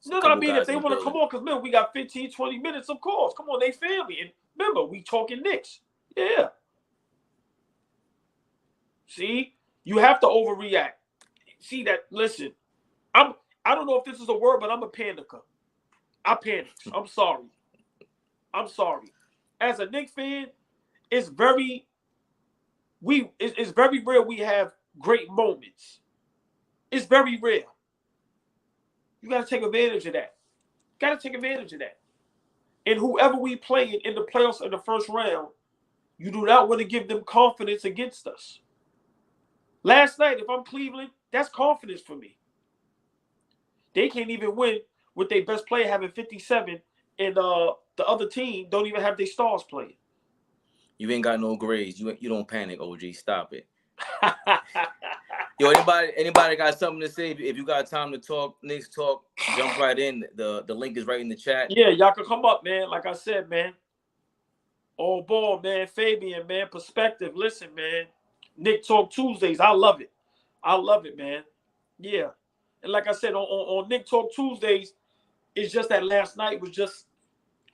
No, I mean, if they want to come on, because remember, we got 15, 20 minutes, of course. Come on, they family. And remember, we talking Knicks. Yeah. See, you have to overreact. See that? Listen, I don't know if this is a word, but I'm a panicker. I panic. I'm sorry. As a Knicks fan, it's very rare we have great moments. It's very rare. You got to take advantage of that. And whoever we play in the playoffs in the first round, you do not want to give them confidence against us. Last night, if I'm Cleveland, that's confidence for me. They can't even win with their best player having 57 and the other team don't even have their stars playing. You ain't got no grades. You don't panic, OG. Stop it. Yo, anybody got something to say? If you got time to talk, Knicks talk, jump right in. The link is right in the chat. Yeah, y'all can come up, man. Like I said, man. Allball, man. Fabian, man. Perspective. Listen, man. Nick Talk Tuesdays. I love it. I love it, man. Yeah. And like I said, on Nick Talk Tuesdays, it's just that last night was just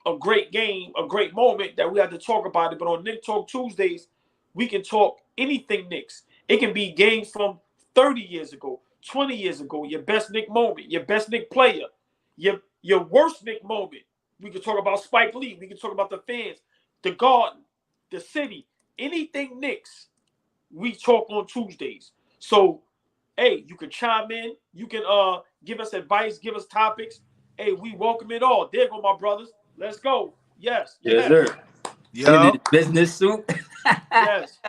a great game, a great moment that we had to talk about it. But on Nick Talk Tuesdays, we can talk anything Knicks. It can be games from 30 years ago, 20 years ago, your best Knick moment, your best Knick player, your worst Knick moment. We can talk about Spike Lee. We can talk about the fans, the Garden, the city, anything Knicks. We talk on Tuesdays. So, hey, you can chime in. You can give us advice, give us topics. Hey, we welcome it all. There go my brothers. Let's go. Yes. Yes, sir. Yo, Business suit. Yes.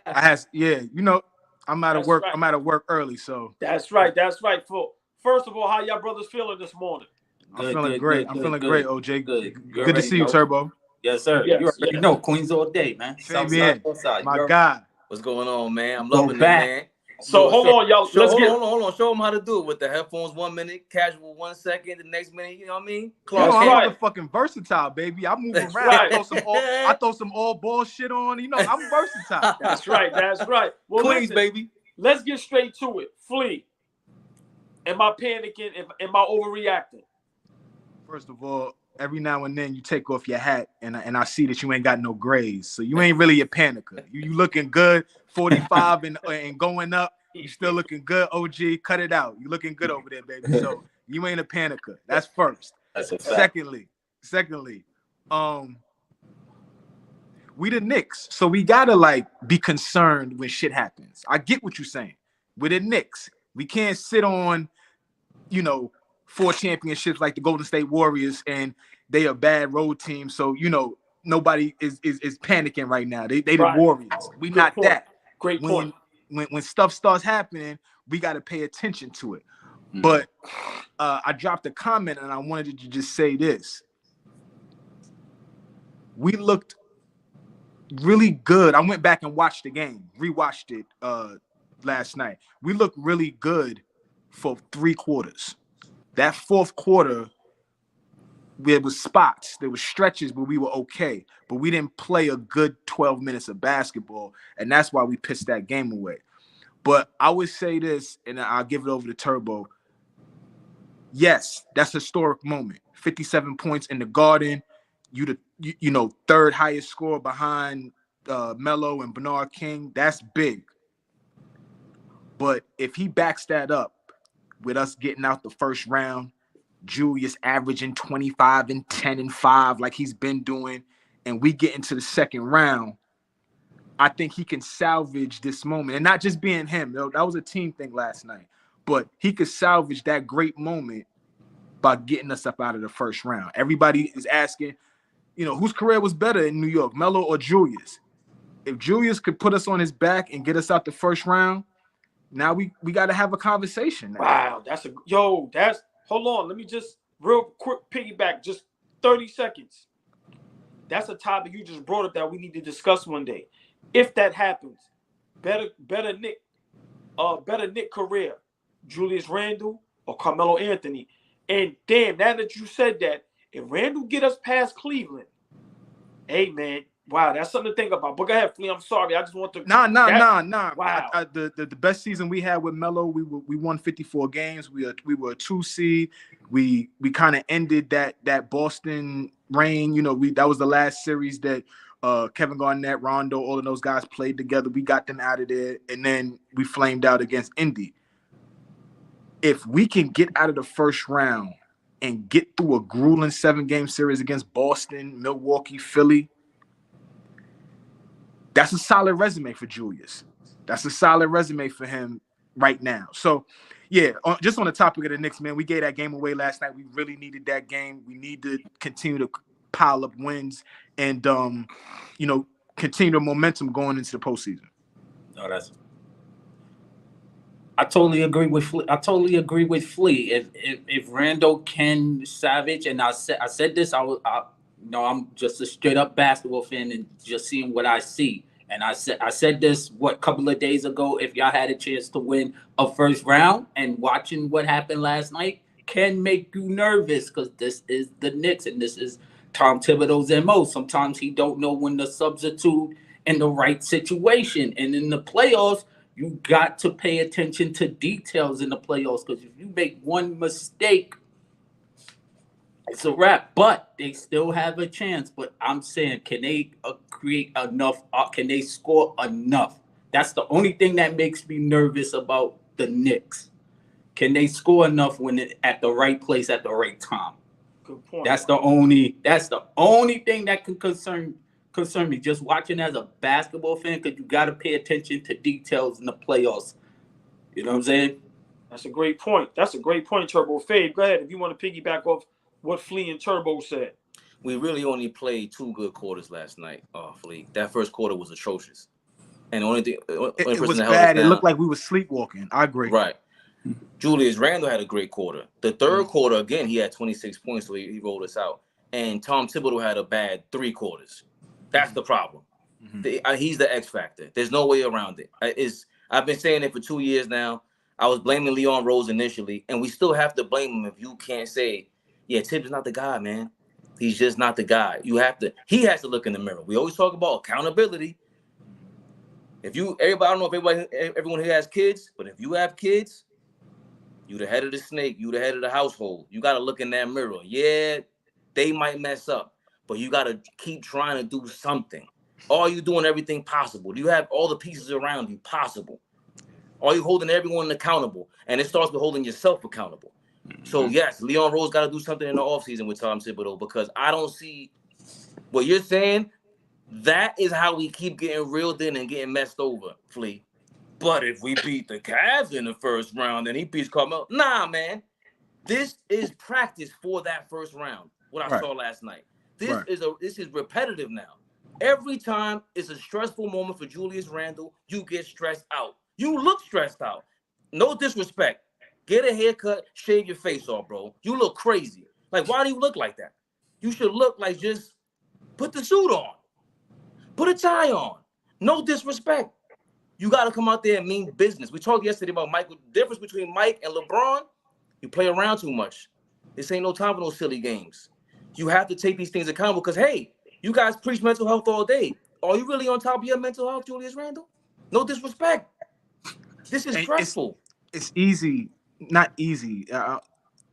I'm out of That's work. right. I'm out of work early, so That's right. That's right. First of all, how y'all brothers feeling this morning? I'm feeling great. I'm feeling great, OJ. Good. Good to see you, Turbo. Yes, sir. Yes, You already know Queens all day, man. Fabian, Southside, my guy. What's going on, man? I'm Go loving back. it, man. So hold on, y'all. Hold on. Show them how to do it with the headphones 1 minute, casual 1 second, the next minute. You know what I mean? You know, That's I'm right. motherfucking versatile, baby. I move around. right. I throw some all ball shit on. You know, I'm versatile. That's right. That's right. Well, Queens, listen, baby. let's get straight to it. Flea. Am I panicking? Am I overreacting? First of all, every now and then you take off your hat and I see that you ain't got no grades. So you ain't really a panicker. You looking good, 45 and going up. You still looking good, OG. Cut it out. You looking good over there, baby. So you ain't a panicker. That's first. That's a fact. Secondly, we the Knicks, so we gotta like be concerned when shit happens. I get what you're saying. We're the Knicks. We can't sit on, 4 championships like the Golden State Warriors, and they a bad road team. So nobody is panicking right now. They the Right. Warriors. We Good not point. that. Great point. When stuff starts happening, we got to pay attention to it. But I dropped a comment and I wanted to just say this. We looked really good. I went back and watched the game, rewatched it last night. We looked really good for 3 quarters. That 4th quarter, there was spots, there was stretches where we were okay, but we didn't play a good 12 minutes of basketball, and that's why we pissed that game away. But I would say this, and I'll give it over to Turbo. Yes, that's a historic moment. 57 points in the Garden. You 3rd highest score behind Melo and Bernard King. That's big. But if he backs that up with us getting out the first round, Julius averaging 25 and 10 and 5 like he's been doing, and we get into the second round, I think he can salvage this moment. And not just being him. That was a team thing last night. But he could salvage that great moment by getting us up out of the first round. Everybody is asking, whose career was better in New York, Melo or Julius? If Julius could put us on his back and get us out the first round, now we got to have a conversation now. Wow, hold on. Let me just real quick piggyback, just 30 seconds. That's a topic you just brought up that we need to discuss one day. If that happens, better Nick career, Julius Randle or Carmelo Anthony. And damn, now that you said that, if Randle get us past Cleveland, hey man, wow, that's something to think about. But go ahead, Flea. I'm sorry. I just want to. Nah. Wow. The best season we had with Melo, we won 54 games. We were a 2 seed. We kind of ended that Boston reign. That was the last series that Kevin Garnett, Rondo, all of those guys played together. We got them out of there, and then we flamed out against Indy. If we can get out of the first round and get through a grueling 7-game series against Boston, Milwaukee, Philly, that's a solid resume for Julius. That's a solid resume for him right now. So, yeah, just on the topic of the Knicks, man, we gave that game away last night. We really needed that game. We need to continue to pile up wins and, continue the momentum going into the postseason. No, I totally agree with Flea. If Randall can savage, and I said this, No, I'm just a straight up basketball fan and just seeing what I see. And I said this a couple of days ago. If y'all had a chance to win a first round, and watching what happened last night can make you nervous, because this is the Knicks and this is Tom Thibodeau's MO. Sometimes he don't know when to substitute in the right situation. And in the playoffs, you got to pay attention to details in the playoffs, because if you make one mistake, it's a wrap. But they still have a chance. But I'm saying, can they create enough? Can they score enough? That's the only thing that makes me nervous about the Knicks. Can they score enough when at the right place at the right time? Good point. That's the only thing that can concern me. Just watching as a basketball fan, because you got to pay attention to details in the playoffs. You know what I'm saying? That's a great point. That's a great point, Turbo. Fave, go ahead if you want to piggyback off what Flea and Turbo said. We really only played 2 good quarters last night, Flea. That first quarter was atrocious. And the only thing, It was bad. It looked like we were sleepwalking. I agree. Right. Julius Randle had a great quarter. The third quarter, again, he had 26 points, so he rolled us out. And Tom Thibodeau had a bad 3 quarters. That's the problem. He's the X factor. There's no way around it. I've been saying it for 2 years now. I was blaming Leon Rose initially, and we still have to blame him if you can't say, yeah, Tibbs is not the guy, man. He's just not the guy. He has to look in the mirror. We always talk about accountability. I don't know if everyone here has kids, but if you have kids, you the head of the snake, you the head of the household. You got to look in that mirror. Yeah, they might mess up, but you got to keep trying to do something. Are you doing everything possible? Do you have all the pieces around you possible? Are you holding everyone accountable? And it starts with holding yourself accountable. So, yes, Leon Rose got to do something in the offseason with Tom Thibodeau, because I don't see what you're saying. That is how we keep getting reeled in and getting messed over, Flea. But if we beat the Cavs in the first round and he beats Carmelo, nah, man. This is practice for that first round, what I saw last night. This is repetitive now. Every time it's a stressful moment for Julius Randle, you get stressed out. You look stressed out. No disrespect. Get a haircut, shave your face off, bro. You look crazy. Like, why do you look like that? You should look like just put the suit on. Put a tie on. No disrespect. You got to come out there and mean business. We talked yesterday about the difference between Mike and LeBron. You play around too much. This ain't no time for those silly games. You have to take these things accountable, because, hey, you guys preach mental health all day. Are you really on top of your mental health, Julius Randle? No disrespect. This is stressful. It's easy. Not easy.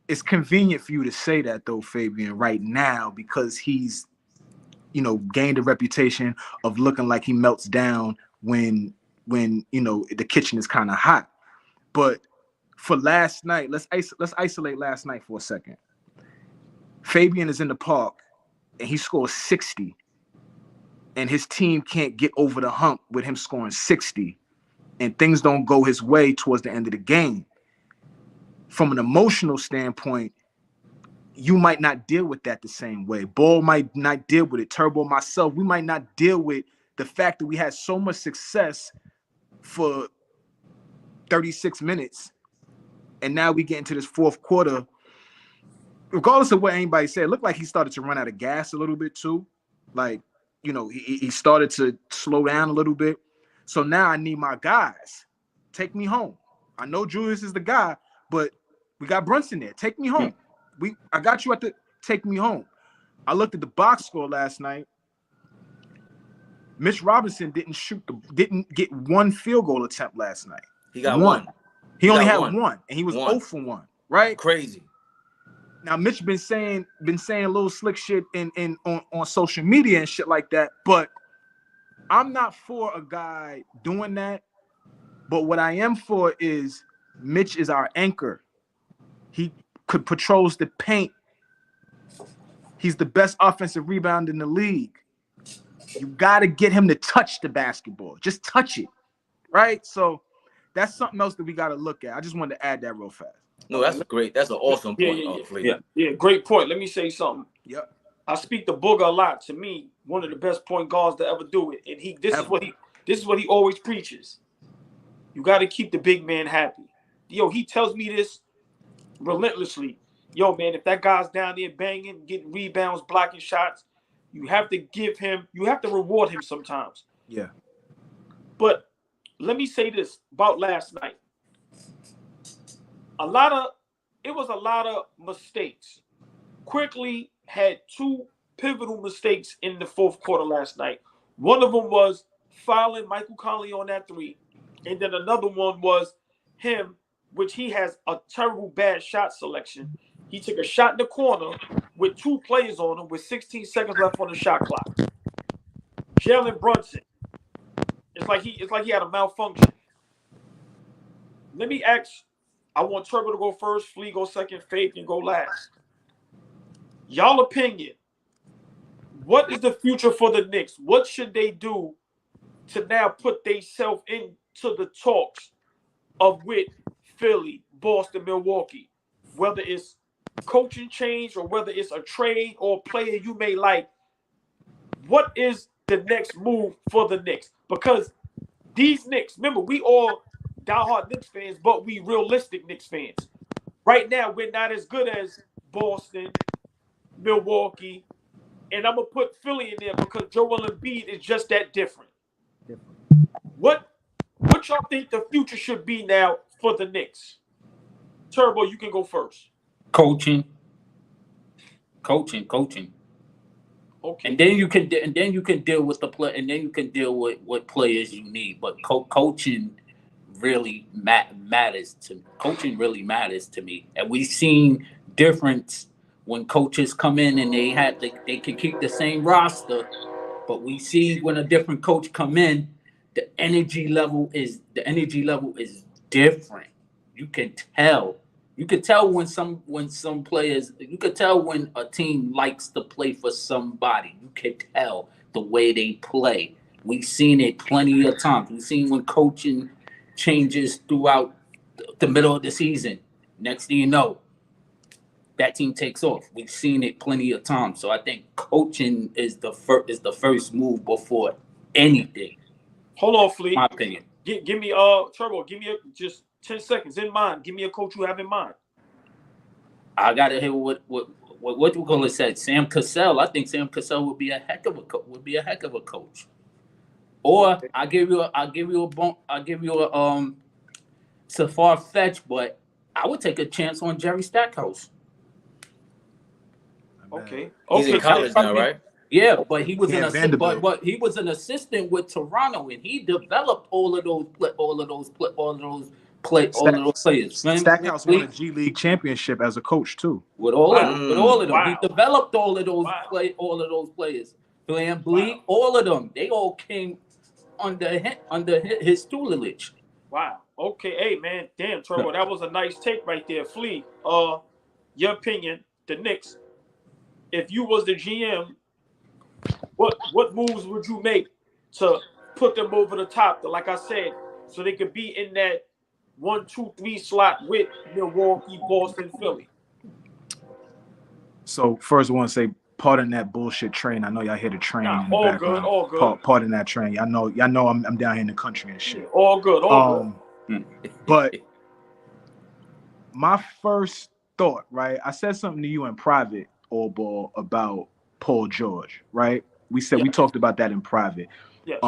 It's convenient for you to say that, though, Fabian, right now, because he's, gained a reputation of looking like he melts down when the kitchen is kind of hot. But for last night, let's isolate last night for a second. Fabian is in the park and he scores 60, and his team can't get over the hump with him scoring 60, and things don't go his way towards the end of the game. From an emotional standpoint, you might not deal with that the same way. Ball might not deal with it. Turbo, myself, we might not deal with the fact that we had so much success for 36 minutes, and now we get into this fourth quarter. Regardless of what anybody said, it looked like he started to run out of gas a little bit too. Like, he started to slow down a little bit. So now I need my guys. Take me home. I know Julius is the guy, but we got Brunson there. Take me home. I got you at the take me home. I looked at the box score last night. Mitch Robinson didn't get one field goal attempt last night. He got one. He only had one, and he was 0 for 1. Right? Crazy. Now Mitch been saying little slick shit on social media and shit like that, but I'm not for a guy doing that. But what I am for is Mitch is our anchor. He patrols the paint. He's the best offensive rebounder in the league. You got to get him to touch the basketball. Just touch it, right? So that's something else that we got to look at. I just wanted to add that real fast. No, that's an awesome point. Yeah, great point. Let me say something. Yep. I speak to Booger a lot. To me, one of the best point guards to ever do it. And this is what he always preaches. You got to keep the big man happy. He tells me this relentlessly. Man, if that guy's down there banging, getting rebounds, blocking shots, You have to give him, you have to reward him sometimes. Yeah. But let me say this about last night. It was a lot of mistakes. Quickly had two pivotal mistakes in the fourth quarter last night. One of them was fouling Michael Conley on that three. And then another one was him, which he has a terrible bad shot selection. He took a shot in the corner with two players on him with 16 seconds left on the shot clock. Jalen Brunson. It's like he had a malfunction. Let me ask, I want Turbo to go first, Flea go second, Fabian go last. Y'all opinion, what is the future for the Knicks? What should they do to now put themselves into the talks of with Philly, Boston, Milwaukee? Whether it's coaching change or whether it's a trade or a player you may like, what is the next move for the Knicks? Because these Knicks, remember, we all diehard Knicks fans, but we realistic Knicks fans. Right now, we're not as good as Boston, Milwaukee, and I'm going to put Philly in there because Joel Embiid is just that different. What y'all think the future should be now for the Knicks? Turbo, you can go first. Coaching. Okay. And then you can deal with the play, and then you can deal with what players you need. But coaching really matters to me. Coaching really matters to me, and we've seen difference when coaches come in and they can keep the same roster, but we see when a different coach come in, the energy level is different. You can tell. You could tell when some players. You could tell when a team likes to play for somebody. You can tell the way they play. We've seen it plenty of times. We've seen when coaching changes throughout the middle of the season. Next thing you know, that team takes off. We've seen it plenty of times. So I think coaching is the first move before anything. Hold on, Flea. My opinion. Give me Turbo. Give me just 10 seconds in mind. Give me a coach you have in mind. I gotta hear what you call it said. Sam Cassell. I think Sam Cassell would be a heck of a coach. Or Okay. I'll give you a so far fetched, but I would take a chance on Jerry Stackhouse. Okay. He's in college now, right? Yeah, but he was Yeah, an assistant. Vanderbilt. But he was an assistant with Toronto, and he developed all of those players. Stackhouse won a G League championship as a coach too. With all of them, Wow. he developed all of those Wow. players. Van Bleek, all of them, they all came under his tutelage. Wow. Okay. Hey, man. Damn, Turbo. That was a nice take right there. Flea, your opinion, the Knicks, if you was the GM, what moves would you make to put them over the top, like I said, so they could be in that 1, 2, 3 slot with Milwaukee, Boston, Philly? So first I want to say, pardon that bullshit train. I know y'all hear the train in the background. All good. Pardon that train. Y'all know I'm down here in the country and shit. All good. But my first thought, right? I said something to you in private, Allball, about Paul George, right? We talked about that in private. Yes.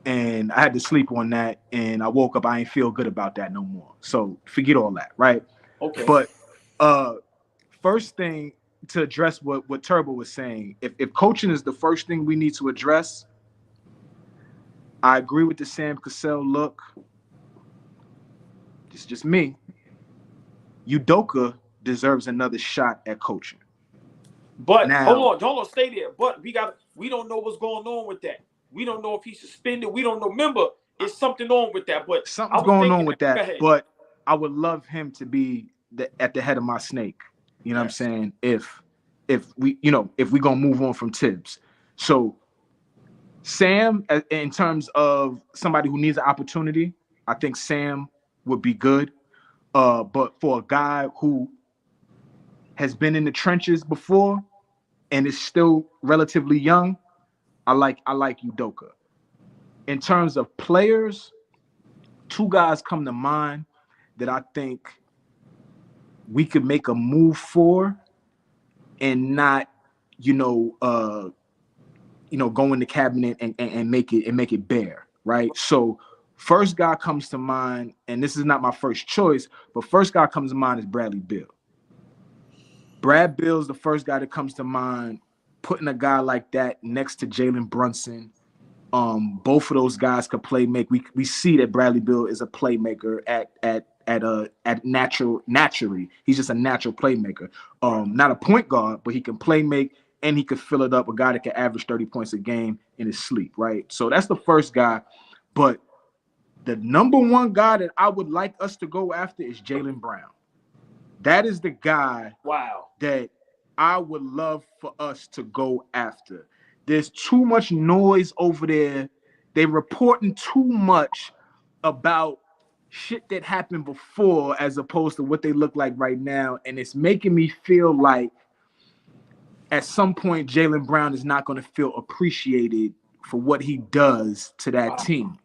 And I had to sleep on that, and I woke up. I ain't feel good about that no more. So forget all that, right? Okay. But first thing to address what Turbo was saying, if coaching is the first thing we need to address, I agree with the Sam Cassell look. It's just me. Udoka deserves another shot at coaching. But now, hold on, stay there. But we don't know what's going on with that. We don't know if he's suspended. We don't know. Remember, it's something on with that. But something's going on with that. But I would love him to be at the head of my snake. You know what I'm saying? If we gonna move on from Tibbs. So Sam, in terms of somebody who needs an opportunity, I think Sam would be good. But for a guy who has been in the trenches before and is still relatively young, I like Udoka. In terms of players, two guys come to mind that I think we could make a move for and not go in the cabinet and make it bare, right? So first guy comes to mind, and this is not my first choice, but first guy comes to mind is Bradley Beal. Brad Beal's the first guy that comes to mind. Putting a guy like that next to Jalen Brunson, both of those guys could play make. We see that Bradley Beal is a playmaker naturally. He's just a natural playmaker. Not a point guard, but he can play make and he could fill it up. A guy that can average 30 points a game in his sleep, right? So that's the first guy. But the number one guy that I would like us to go after is Jalen Brown. That is the guy that I would love for us to go after. There's too much noise over there. They're reporting too much about shit that happened before as opposed to what they look like right now. And it's making me feel like at some point Jalen Brown is not going to feel appreciated for what he does to that team.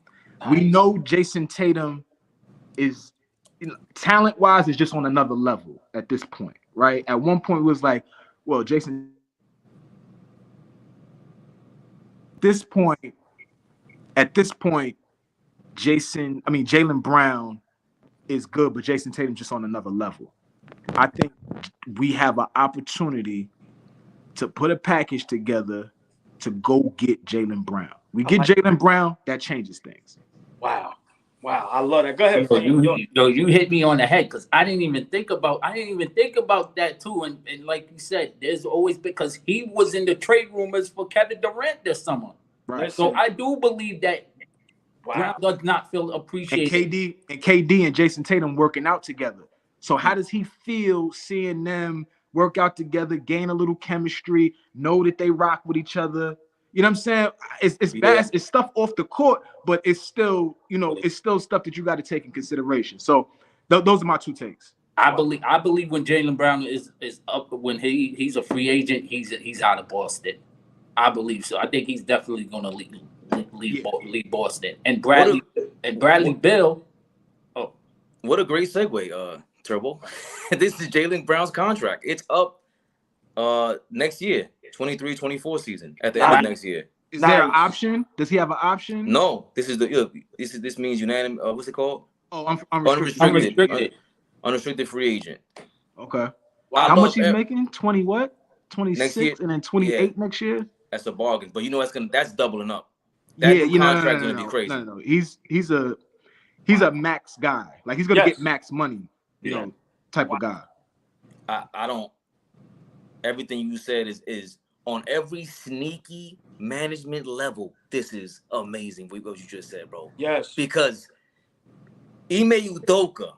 We know Jason Tatum is, talent-wise, is just on another level at this point, right? At one point, it was like, well, Jalen Brown is good, but Jason Tatum just on another level. I think we have an opportunity to put a package together to go get Jalen Brown. We get Jalen Brown, that changes things. Wow, I love that. Go ahead. You hit me on the head because I didn't even think about that too. And like you said, there's always, because he was in the trade rumors for Kevin Durant this summer. Right. So I do believe that Brown does not feel appreciated. And KD and Jason Tatum working out together. So how does he feel seeing them work out together, gain a little chemistry, know that they rock with each other? You know what I'm saying? It's bad. It's stuff off the court, but it's still, it's still stuff that you got to take in consideration. So those are my two takes. I believe when Jalen Brown is up, when he's a free agent, he's out of Boston. I believe so. I think he's definitely going to leave Boston. And Bradley Beal. Oh, what a great segue, Turbo. This is Jalen Brown's contract. It's up next year. 23-24 season at the end of next year. Is there an option? Does he have an option? No, this means unanimous. What's it called? Oh, unrestricted free agent. Okay. How much he's making? 20 what? 26 and then 28 next year. That's a bargain, but that's doubling up. Contract's gonna be crazy. No. He's a max guy. Like he's gonna get max money. Type of guy. I don't. Everything you said is on every sneaky management level. This is amazing. What you just said, bro. Yes. Because Ime Udoka,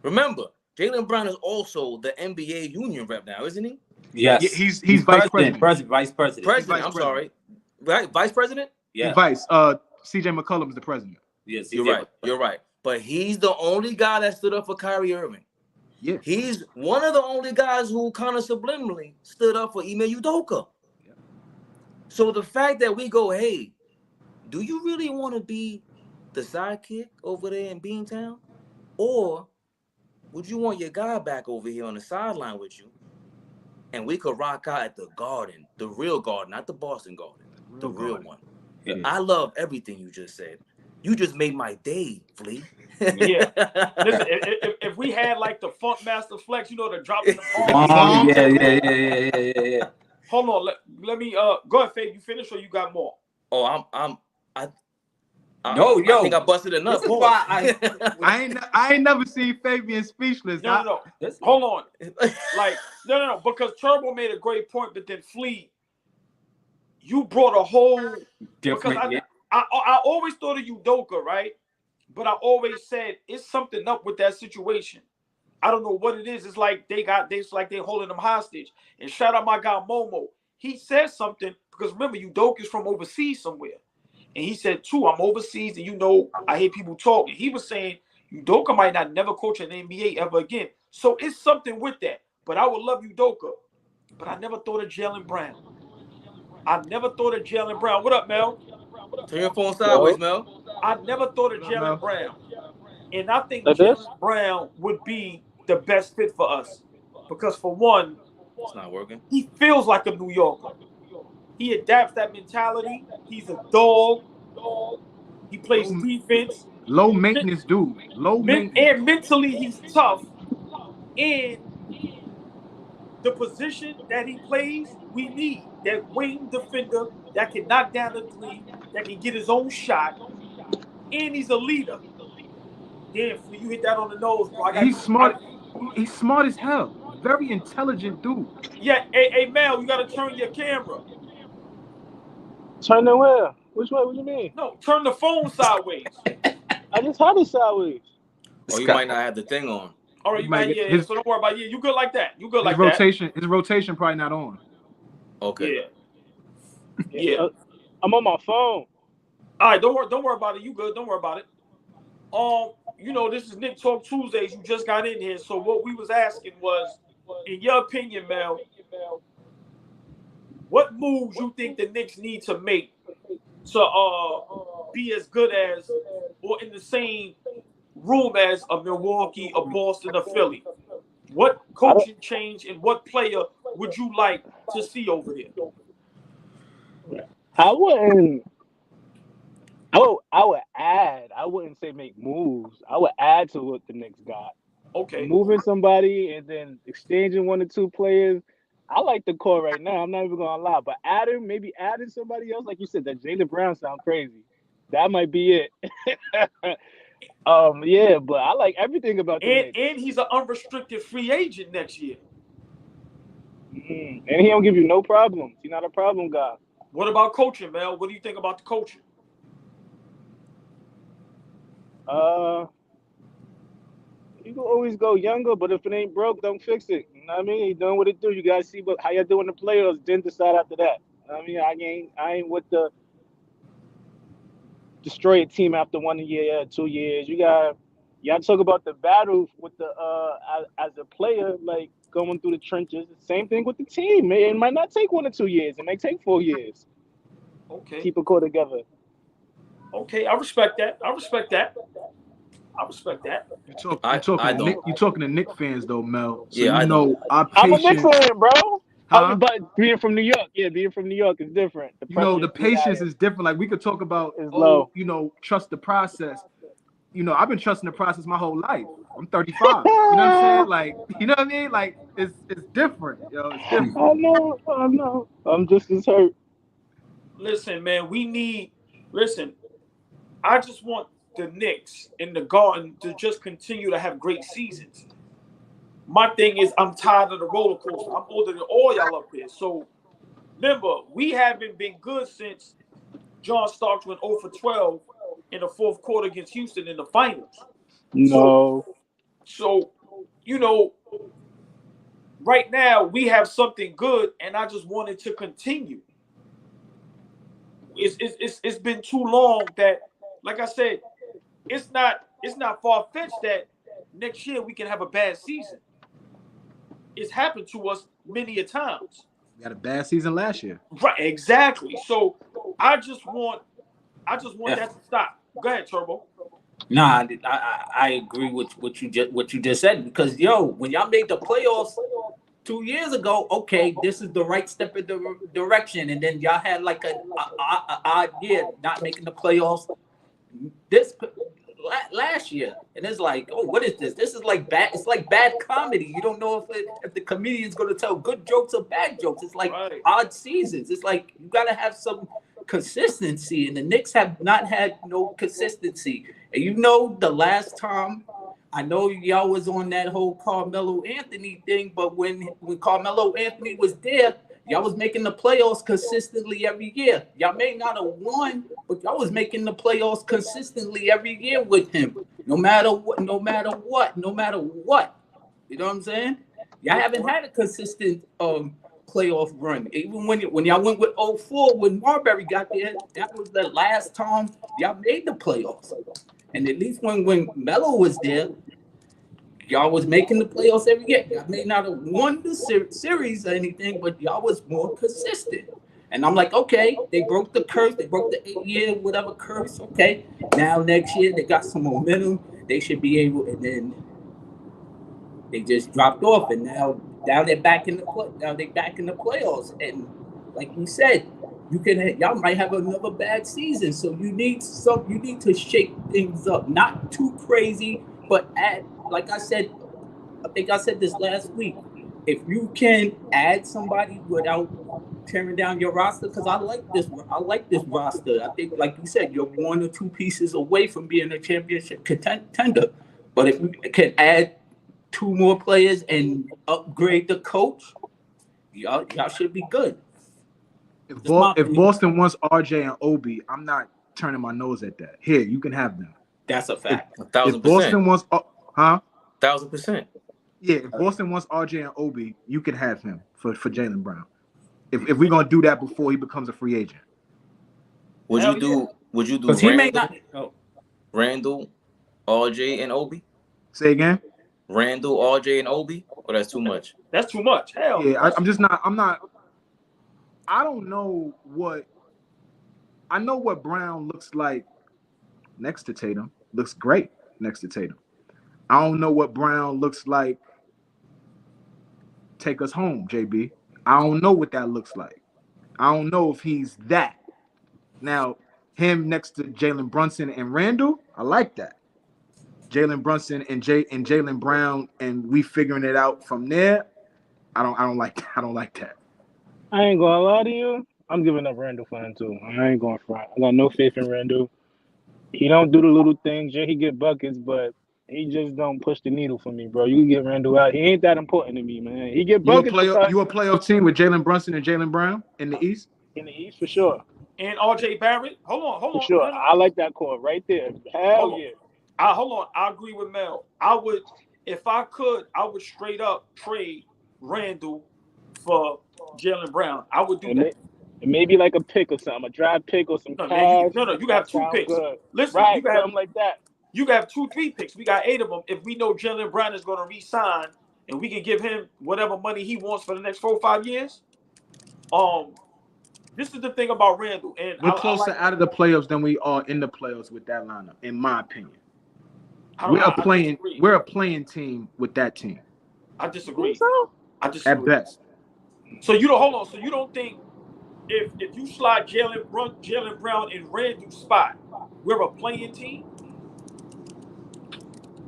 remember, Jalen Brown is also the NBA union rep now, isn't he? Yes. He's vice president. Vice president. I'm sorry. Right, vice president? Yeah. Vice. CJ McCollum is the president. Yes. You're right. But he's the only guy that stood up for Kyrie Irving. Yeah. He's one of the only guys who kind of subliminally stood up for Ime Udoka. Yeah. So the fact that we go, hey, do you really want to be the sidekick over there in Beantown? Or would you want your guy back over here on the sideline with you? And we could rock out at the Garden, the real Garden, not the Boston Garden, the real one. Yeah. I love everything you just said. You just made my day, Flea. Yeah. Listen, if we had like the Funk Master Flex, the dropping the ball. Yeah. Hold on. Let me go ahead, Fabe. You finish or you got more? Oh, I think I busted enough. This is why I ain't never seen Fabian speechless. No. Hold on. Like, no. Because Turbo made a great point, but then Flea, you brought a whole different. I always thought of Udoka, right? But I always said it's something up with that situation. I don't know what it is. It's like they're holding them hostage. And shout out my guy Momo. He said something because remember Udoka is from overseas somewhere. And he said, too, I'm overseas, and I hear people talk. And he was saying Udoka might not never coach an NBA ever again. So it's something with that. But I would love Udoka. But I never thought of Jalen Brown. What up, Mel? Turn your phone sideways, Mel. I never thought of Jalen Brown. And I think Jalen Brown would be the best fit for us. Because for one, It's not working. He feels like a New Yorker. He adapts that mentality. He's a dog. He plays defense. Low maintenance dude. Low maintenance. And mentally, he's tough. In the position that he plays, we need that wing defender that can knock down the three, that can get his own shot, and he's a leader. Damn, you hit that on the nose, bro. He's smart. He's smart as hell. Very intelligent dude. Yeah, hey, Mel, you gotta turn your camera. Turn it where? Which way? What do you mean? No, turn the phone sideways. I just had it sideways. Or you might not have the thing on. All right, you might get so don't worry about you good like that. You good like that. His rotation probably not on. Okay. Yeah. I'm on my phone. All right, don't worry about it. You good? Don't worry about it. This is Nick Talk Tuesdays. You just got in here, so what we was asking was, in your opinion, Mel, what moves you think the Knicks need to make to be as good as or in the same room as a Milwaukee, a Boston, a Philly? What coaching change and what player would you like to see over there? I would add. I wouldn't say make moves. I would add to what the Knicks got. Okay. Moving somebody and then exchanging one or two players. I like the core right now. I'm not even gonna lie, but maybe adding somebody else, like you said, that Jalen Brown sound crazy. That might be it. Yeah, but I like everything about the Knicks. And he's an unrestricted free agent next year. And he don't give you no problems. He's not a problem guy. What about coaching, Mel? What do you think about the coaching? You can always go younger, but if it ain't broke, don't fix it. You know what I mean? You're doing what it do. You gotta see how you're doing the playoffs, then decide after that. You know what I mean? I ain't with the destroy a team after 1 year, 2 years. Y'all talk about the battle with the as a player, like going through the trenches. Same thing with the team. It might not take 1 or 2 years. It may take 4 years. Okay. Keep a core together. Okay, I respect that. You're talking to Knicks fans though, Mel. So yeah, I know. I'm a Knicks fan, bro. But being from New York, is different. The patience is different. Like we could talk about, trust the process. I've been trusting the process my whole life. I'm 35. You know what I'm saying? Like, you know what I mean? Like, it's different. It's different. I know. I'm just as hurt. Listen, man, I just want the Knicks in the Garden to just continue to have great seasons. My thing is, I'm tired of the roller coaster. I'm older than all y'all up here. So, remember, we haven't been good since John Starks went 0 for 12 in the fourth quarter against Houston in the finals. No. So right now we have something good, and I just want it to continue. It's been too long that, like I said, it's not far-fetched that next year we can have a bad season. It's happened to us many a times. We had a bad season last year. Right, exactly. So I just want that to stop. Go ahead, Turbo. Nah, I agree with what you just said, because when y'all made the playoffs 2 years ago, okay, this is the right step in the direction, and then y'all had like a odd year not making the playoffs this last year, and it's like, oh, what is this? This is like bad. It's like bad comedy. You don't know if the comedian's going to tell good jokes or bad jokes. It's like odd seasons. It's like you got to have some consistency, and the Knicks have not had no consistency. And the last time, I know y'all was on that whole Carmelo Anthony thing, but when Carmelo Anthony was there, y'all was making the playoffs consistently every year. Y'all may not have won, but y'all was making the playoffs consistently every year with him, no matter what. You know what I'm saying? Y'all haven't had a consistent playoff run. Even when y'all went with 04, when Marbury got there, that was the last time y'all made the playoffs. And at least when Melo was there, y'all was making the playoffs every year. Y'all may not have won the series or anything, but y'all was more consistent. And I'm like, okay, they broke the curse. They broke the 8-year whatever curse. Okay, now next year they got some momentum. They should be able, and then they just dropped off. And now now they're back in the playoffs, and like you said, y'all might have another bad season. So you need to shake things up, not too crazy, but add. Like I said, I think I said this last week. If you can add somebody without tearing down your roster, because I like this roster. I think, like you said, you're 1 or 2 pieces away from being a championship contender. But if you can add 2 more players and upgrade the coach, y'all should be good. If Boston wants RJ and Obi, I'm not turning my nose at that. Here, you can have them. That's a fact. 1,000%. If Boston wants, 1,000%. Yeah, if Boston wants RJ and Obi, you can have him for Jalen Brown. If we're gonna do that before he becomes a free agent. Would you do Because he may not. Randle, RJ, and Obi? Say again? Randle, RJ, and Obi? Or that's too much? That's too much. Hell. Yeah, I'm not. I don't know what. I know what Brown looks like next to Tatum. Looks great next to Tatum. I don't know what Brown looks like. Take us home, JB. I don't know what that looks like. I don't know if he's that. Now, him next to Jalen Brunson and Randle, I like that. Jalen Brunson and Jalen Brown, and we figuring it out from there. I don't like that. I ain't gonna lie to you. I'm giving up Randle for him too. I ain't going front. I got no faith in Randle. He don't do the little things. Yeah, he get buckets, but he just don't push the needle for me, bro. You can get Randle out. He ain't that important to me, man. He get buckets. You a playoff team with Jalen Brunson and Jalen Brown in the East? In the East, for sure. And RJ Barrett. Hold on. For sure. I like that core right there. Hell yeah. Hold on. I agree with Mel. If I could, I would straight up trade Randle for Jalen Brown. I would do that. Maybe like a pick or something, a draft pick or some cash. You can have 2 picks. Good. Listen, right, you can have something like that. You can have 2-3 picks. We got 8 of them. If we know Jalen Brown is going to re-sign and we can give him whatever money he wants for the next 4 or 5 years, this is the thing about Randle. And we're closer out of the playoffs than we are in the playoffs with that lineup, in my opinion. We're a playing team with that team. I disagree. I disagree. At best. So you don't hold on. So you don't think if you slide Jalen Brown in Randle's spot, we're a playing team?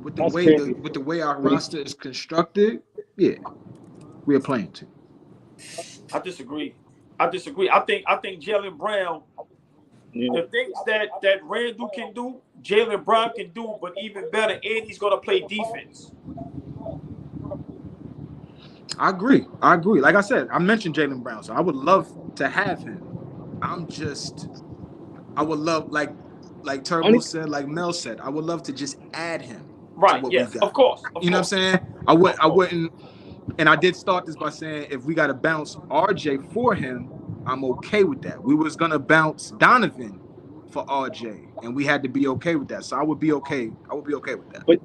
With the way our roster is constructed, yeah, we're a playing team. I disagree. I think Jalen Brown, the things that Randle can do, Jalen Brown can do, but even better, and he's gonna play defense. I agree. Like I said, I mentioned Jalen Brown, so I would love to have him. I would love, like Turbo said, like Mel said, I would love to just add him. Right, yes, of course. You know what I'm saying? I wouldn't, and I did start this by saying if we got to bounce RJ for him, I'm okay with that. We was going to bounce Donovan for RJ, and we had to be okay with that. So I would be okay with that. But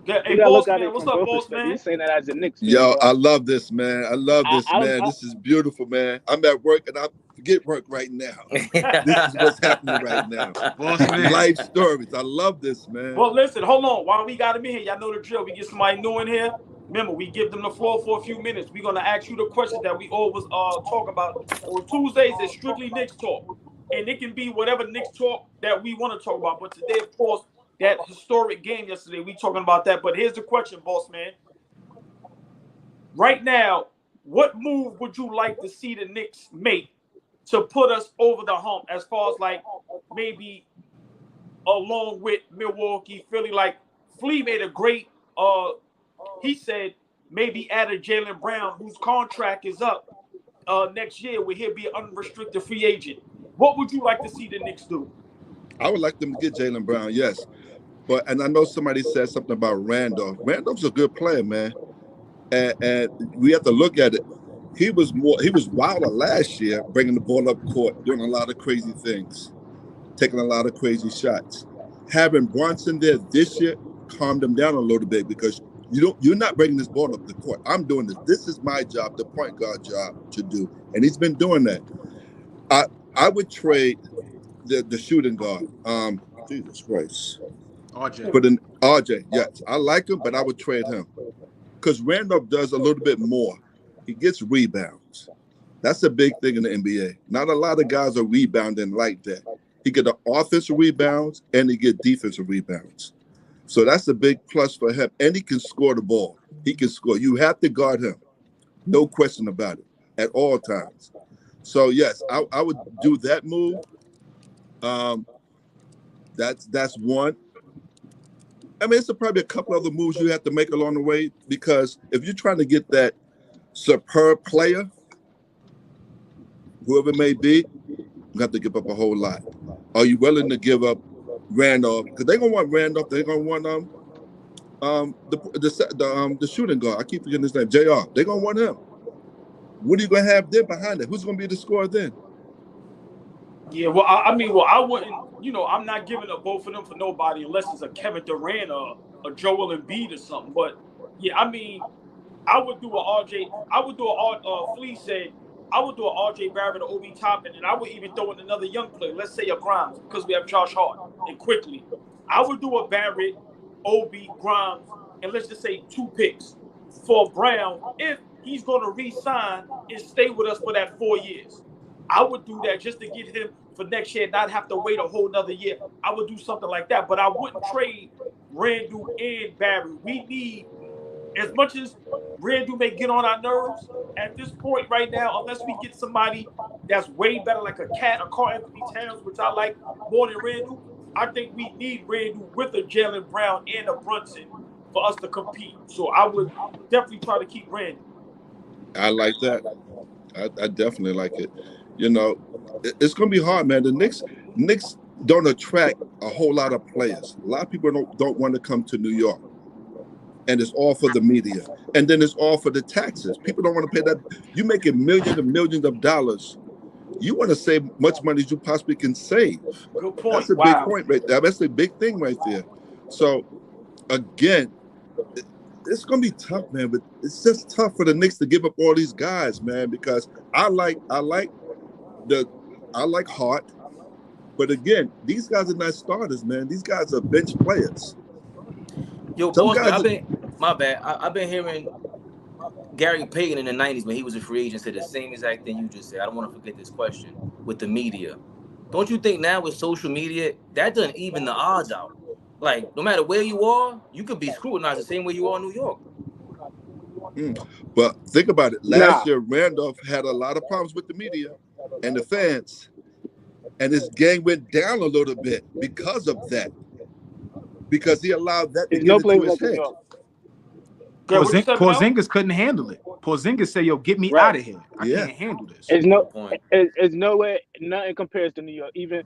hey, boss man, what's up, boss man? He's saying that as a Knicks fan, Yo, bro. I love this, man. This is beautiful, man. I'm at work and I forget work right now. This is what's happening right now. Boss man. Life stories. I love this, man. Well, listen, hold on. While we got him in here, y'all know the drill. We get somebody new in here. Remember, we give them the floor for a few minutes. We're going to ask you the questions that we always talk about. On Tuesdays, it's strictly Knicks talk. And it can be whatever Knicks talk that we want to talk about. But today, of course, that historic game yesterday, we talking about that. But here's the question, boss man. Right now, what move would you like to see the Knicks make to put us over the hump as far as like maybe along with Milwaukee, Philly? Like Flea made a great he said maybe add a Jalen Brown whose contract is up next year where he'll be an unrestricted free agent. What would you like to see the Knicks do? I would like them to get Jalen Brown, yes. And I know somebody said something about Randolph. Randolph's a good player, man. And we have to look at it. He was wilder last year, bringing the ball up court, doing a lot of crazy things, taking a lot of crazy shots. Having Brunson there this year calmed him down a little bit because you're not bringing this ball up the court. I'm doing this. This is my job, the point guard job to do. And he's been doing that. I would trade the shooting guard. Jesus Christ. RJ. But in RJ, yes. I like him, but I would trade him. because Randolph does a little bit more. He gets rebounds. That's a big thing in the NBA. Not a lot of guys are rebounding like that. He get the offensive rebounds and he get defensive rebounds. So that's a big plus for him. And he can score the ball. He can score. You have to guard him. No question about it at all times. So, yes, I would do that move. That's one. I mean, it's probably a couple other moves you have to make along the way, because if you're trying to get that superb player, whoever it may be, you have to give up a whole lot. Are you willing to give up Randolph? Because they're gonna want Randolph. They're gonna want the shooting guard. I keep forgetting his name, JR. They're gonna want him. What are you gonna have there behind it? Who's gonna be the scorer then? Yeah, well, I mean, I wouldn't. I'm not giving up both of them for nobody unless it's a Kevin Durant or a Joel Embiid or something. But yeah, I mean, I would do Flea said, I would do an RJ Barrett or Obi Toppin, and I would even throw in another young player. Let's say a Grimes, because we have Josh Hart, and quickly. I would do a Barrett, Obi, Grimes, and let's just say 2 picks for Brown if he's going to re-sign and stay with us for that 4 years. I would do that just to get him for next year, not have to wait a whole nother year. I would do something like that, but I wouldn't trade Randle and Barry. We need, as much as Randle may get on our nerves, at this point right now, unless we get somebody that's way better, like a Karl Anthony Towns, which I like more than Randle, I think we need Randle with a Jalen Brown and a Brunson for us to compete. So I would definitely try to keep Randle. I like that. I definitely like it. It's going to be hard, man. The Knicks don't attract a whole lot of players. A lot of people don't want to come to New York. And it's all for the media. And then it's all for the taxes. People don't want to pay that. You're making millions and millions of dollars. You want to save much money as you possibly can save. Good point. That's a big point right there. That's a big thing right there. So, again, it's going to be tough, man. But it's just tough for the Knicks to give up all these guys, man, because I like Hart. But again, these guys are not starters, man. These guys are bench players. Yo, Boston, I've been hearing Gary Payton in the 90s when he was a free agent say the same exact thing you just said. I don't want to forget this question with the media. Don't you think now with social media, that doesn't even the odds out? Like, no matter where you are, you could be scrutinized the same way you are in New York. But think about it. Last year, Randolph had a lot of problems with the media and the fans, and his game went down a little bit because of that. Because he allowed that to get into his head. Porzingis couldn't handle it. Porzingis said, "Yo, get me out of here. I can't handle this." It's no way, nothing compares to New York. Even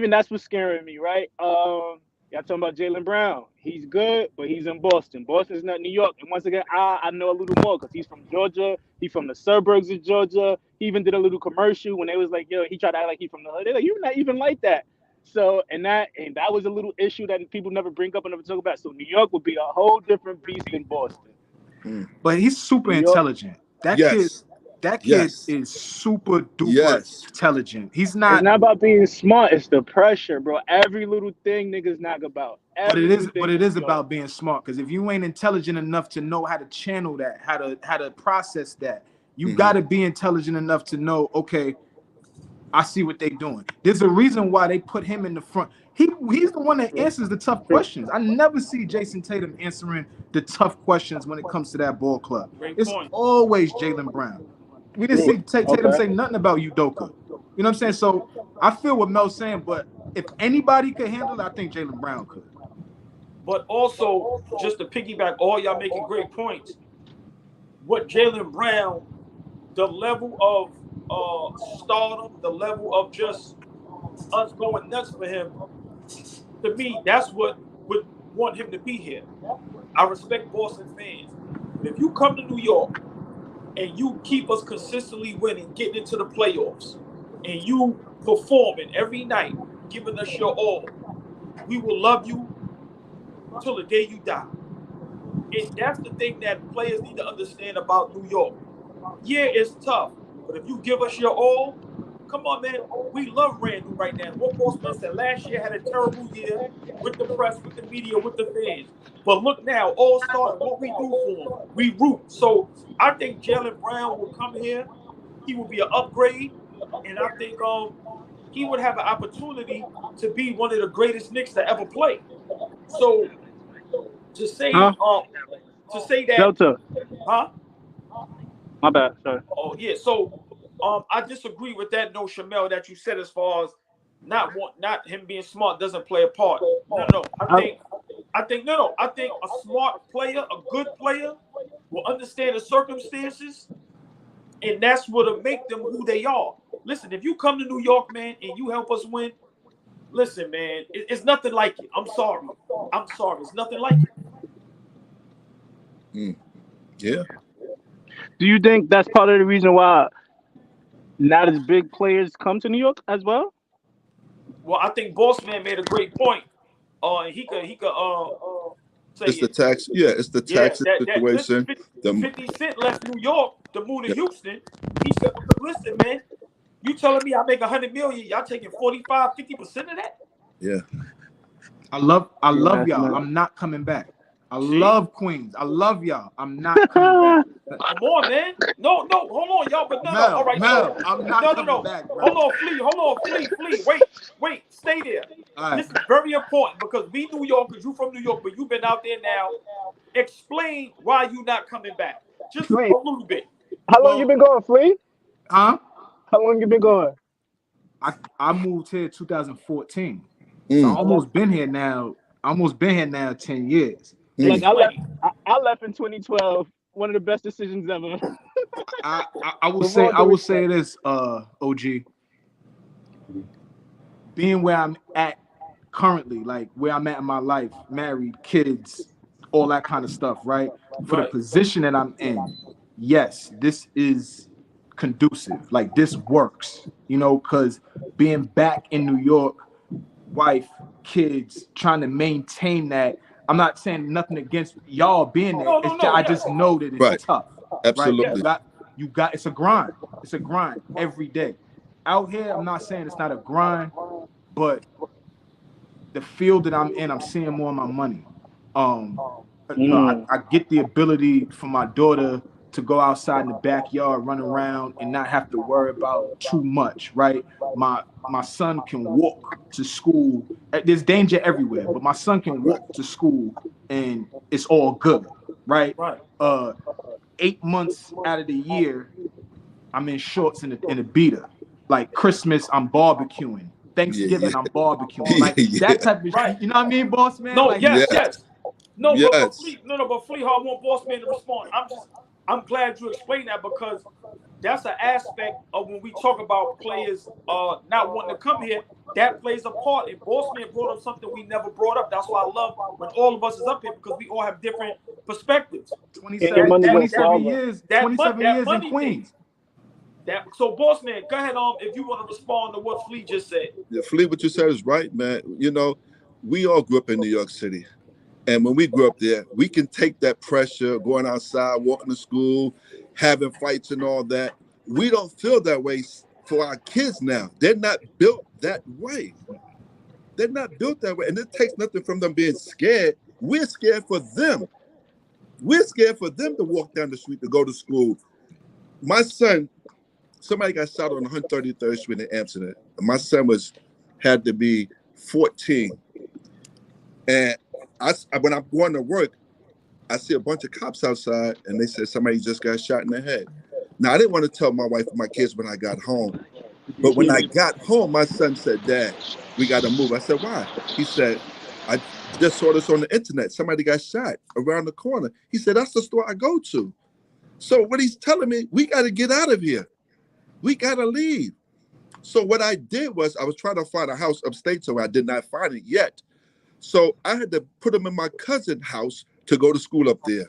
that's what's scaring me, right? Y'all talking about Jalen Brown. He's good, but he's in Boston. Boston's not New York. And once again, I know a little more because he's from Georgia. He's from the suburbs of Georgia. He even did a little commercial when they was like, yo, he tried to act like he's from the hood. They're like, you're not even like that. So, and that was a little issue that people never bring up and never talk about. So New York would be a whole different beast than Boston. But he's super intelligent. That kid is super duper intelligent. He's not. It's not about being smart. It's the pressure, bro. Every little thing niggas knock about. But it is about being smart. Because if you ain't intelligent enough to know how to channel that, how to process that, you got to be intelligent enough to know. Okay, I see what they're doing. There's a reason why they put him in the front. He's the one that answers the tough questions. I never see Jason Tatum answering the tough questions when it comes to that ball club. It's always Jalen Brown. We didn't see Tatum say nothing about Udoka. You know what I'm saying? So I feel what Mel's saying, but if anybody could handle it, I think Jalen Brown could. But also, just to piggyback, all y'all making great points. What Jalen Brown, the level of stardom, the level of just us going nuts for him, to me, that's what would want him to be here. I respect Boston fans. But if you come to New York and you keep us consistently winning, getting into the playoffs, and you performing every night, giving us your all, we will love you until the day you die. And that's the thing that players need to understand about New York. Yeah, it's tough, but if you give us your all, Come on, man. We love Randle right now. What Bossman said last year had a terrible year with the press, with the media, with the fans. But look now, All-Star, and what we do for him, we root. So I think Jalen Brown will come here. He will be an upgrade, and I think he would have an opportunity to be one of the greatest Knicks to ever play. So to say that, Delta. huh? My bad. Sorry. Oh yeah. So I disagree with that notion, Mel, that you said as far as not him being smart doesn't play a part. No. I think a smart player, a good player, will understand the circumstances, and that's what'll make them who they are. Listen, if you come to New York, man, and you help us win, listen, man, it's nothing like it. I'm sorry. It's nothing like it. Yeah. Do you think that's part of the reason why not as big players come to New York as well? Well, I think Bossman made a great point. He could say It's the tax. Yeah, it's the tax situation. 50 Cent left New York to move to Houston. He said, listen, man, you telling me I make $100 million, y'all taking 45-50% of that? Yeah. I love y'all. I'm not coming back. I love Queens. I love y'all. I'm not coming back. Come on, man. No, hold on, y'all. But no. All right, Mel, I'm not coming back, bro. Hold on, Flea. Wait, stay there. All right. This is very important because we New Yorkers, you from New York, but you've been out there now. Explain why you not coming back. Just a little bit. How long you been going, Flea? Huh? How long you been going? I moved here 2014. So I almost been here now 10 years. Like I left in 2012. One of the best decisions ever. I will say this, OG. Being where I'm at currently, like where I'm at in my life, married, kids, all that kind of stuff, right? For the position that I'm in, yes, this is conducive. Like this works, because being back in New York, wife, kids, trying to maintain that. I'm not saying nothing against y'all being there. I just know that it's tough. Absolutely. Right? You got it's a grind. It's a grind every day. Out here, I'm not saying it's not a grind, but the field that I'm in, I'm seeing more of my money. I get the ability for my daughter to go outside in the backyard, run around, and not have to worry about too much, right? My son can walk to school. There's danger everywhere, but my son can walk to school and it's all good, right? 8 months out of the year, I'm in shorts and a beater. Like Christmas, I'm barbecuing. Thanksgiving, I'm barbecuing. Like that type of shit. You know what I mean, boss man? No, like, yes. No, yes. but Flea, I want Bossman to respond. I'm glad you explained that because that's an aspect of when we talk about players not wanting to come here, that plays a part. And Bossman brought up something we never brought up. That's why I love when all of us is up here because we all have different perspectives. 27 years in Queens. So Bossman, go ahead if you want to respond to what Flea just said. Yeah, Flea, what you said is right, man. We all grew up in New York City. And when we grew up there, we can take that pressure, going outside, walking to school, having fights and all that. We don't feel that way for our kids now. They're not built that way. They're not built that way. And it takes nothing from them being scared. We're scared for them. We're scared for them to walk down the street to go to school. My son, somebody got shot on 133rd Street in Amsterdam. My son had to be 14. And when I'm going to work, I see a bunch of cops outside, and they said somebody just got shot in the head. Now, I didn't want to tell my wife and my kids when I got home. But when I got home, my son said, Dad, we got to move. I said, why? He said, I just saw this on the internet. Somebody got shot around the corner. He said, that's the store I go to. So what he's telling me, we got to get out of here. We got to leave. So what I did was I was trying to find a house upstate, so I did not find it yet. So I had to put him in my cousin's house to go to school up there.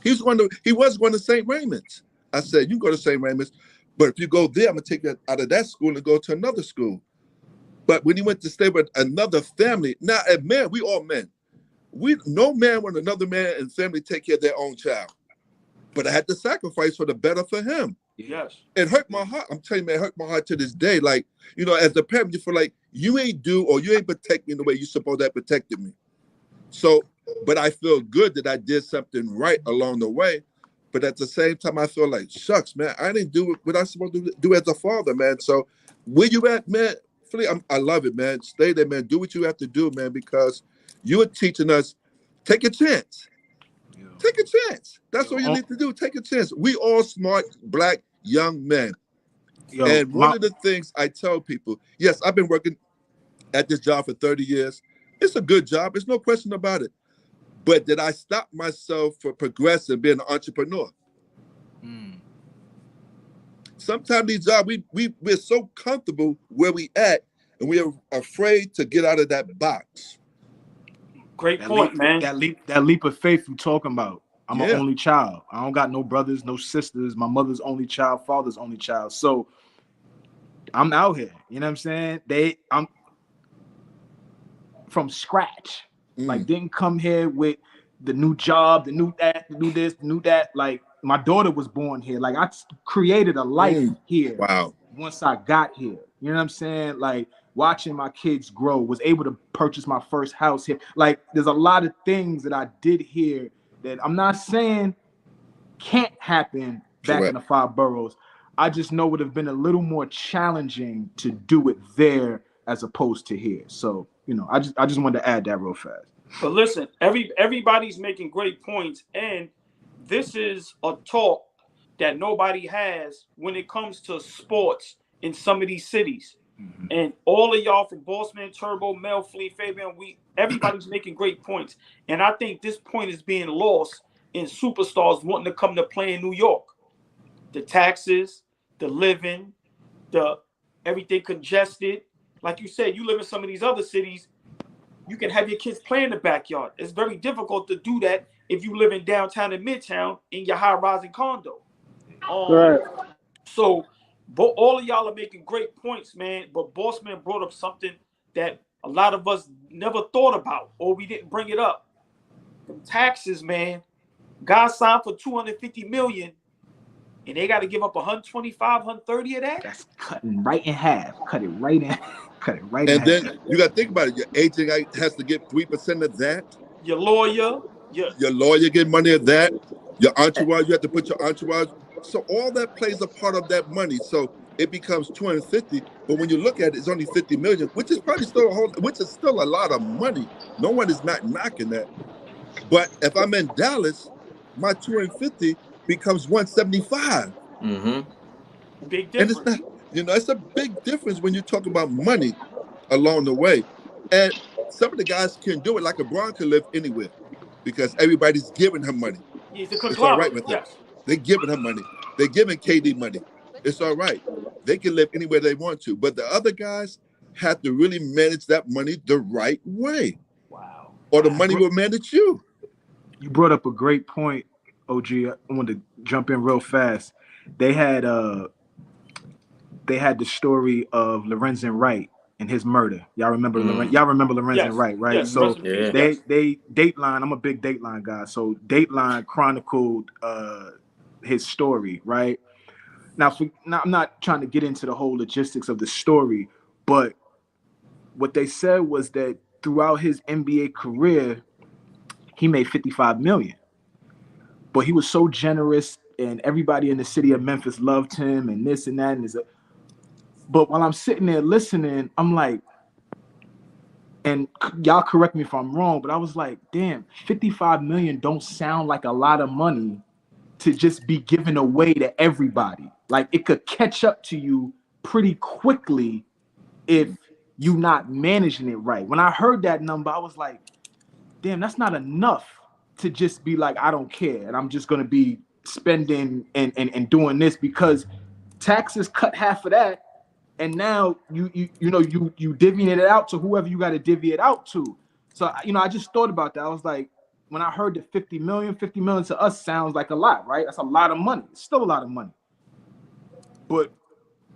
He was going to St. Raymond's. I said, you can go to St. Raymond's, but if you go there, I'm going to take you out of that school and go to another school. But when he went to stay with another family, now, man, we all men. No man want another man and family take care of their own child. But I had to sacrifice for the better for him. Yes. It hurt my heart. I'm telling you, man, it hurt my heart to this day. Like, you know, as a parent, you feel like you ain't protect me the way you supposed to have protected me. So, but I feel good that I did something right along the way. But at the same time, I feel like, shucks, man, I didn't do what I was supposed to do as a father, man. So where you at, man? Philly, I love it, man. Stay there, man. Do what you have to do, man, because you are teaching us, take a chance. Yeah. Take a chance. That's all you need to do. Take a chance. We all smart, black, young men. And one of the things I tell people, yes, I've been working at this job for 30 years. It's a good job. There's no question about it. But did I stop myself from progressing, being an entrepreneur? Sometimes these jobs, we're so comfortable where we at, and we are afraid to get out of that box. Great point, man. That leap of faith you talking about. I'm an only child. I don't got no brothers, no sisters. My mother's only child, father's only child. So I'm out here. You know what I'm saying? I'm from scratch. Like, didn't come here with the new job, the new that, the new this, the new that. Like, my daughter was born here. Like, I created a life here. Wow. Once I got here. You know what I'm saying? Like, watching my kids grow, was able to purchase my first house here. Like, there's a lot of things that I did here that I'm not saying can't happen back in the 5 boroughs. I just know it would have been a little more challenging to do it there as opposed to here. So, you know, I just wanted to add that real fast. But listen, everybody's making great points, and this is a talk that nobody has when it comes to sports in some of these cities. And all of y'all from Bossman, Turbo, Mel, Flea, Fabian, everybody's making great points. And I think this point is being lost in superstars wanting to come to play in New York. The taxes, the living, everything congested. Like you said, you live in some of these other cities, you can have your kids play in the backyard. It's very difficult to do that if you live in downtown and midtown in your high-rising condo. Right. So, but all of y'all are making great points, man. But Bossman brought up something that a lot of us never thought about, or we didn't bring it up. The taxes, man. Guys signed for $250 million, and they got to give up 125, 130 of that. That's cutting right in half. Cut it right in. Cut it right in and half. then you got to think about it. Your agent has to get 3% of that. Your lawyer, your lawyer get money of that. Your entourage, you have to put your entourage. So all that plays a part of that money. So it becomes 250. But when you look at it, it's only 50 million, which is probably still a lot of money. No one is not knocking that. But if I'm in Dallas, my 250 becomes 175. Big difference. And it's not, it's a big difference when you talk about money along the way. And some of the guys can do it, like LeBron can live anywhere because everybody's giving him money. He's a it's all right with them. Yes. They're giving him money. They're giving KD money. It's all right. They can live anywhere they want to. But the other guys have to really manage that money the right way. Wow. Or the money will manage you. You brought up a great point, OG. I wanted to jump in real fast. They had the story of Lorenzen Wright and his murder. Y'all remember Lorenzen Wright, right? Yes. So they Dateline, I'm a big Dateline guy. So Dateline chronicled his story, right? Now I'm not trying to get into the whole logistics of the story, but what they said was that throughout his NBA career, he made $55 million. But he was so generous, and everybody in the city of Memphis loved him, and this and that. But while I'm sitting there listening, I'm like, and y'all correct me if I'm wrong, but I was like, damn, $55 million don't sound like a lot of money to just be given away to everybody. Like, it could catch up to you pretty quickly if you're not managing it right. When I heard that number, I was like, damn, that's not enough to just be like, I don't care, and I'm just gonna be spending and doing this, because taxes cut half of that, and now you divvying it out to whoever you got to divvy it out to. So I just thought about that. I was like, when I heard the 50 million to us sounds like a lot, right? That's a lot of money. It's still a lot of money. But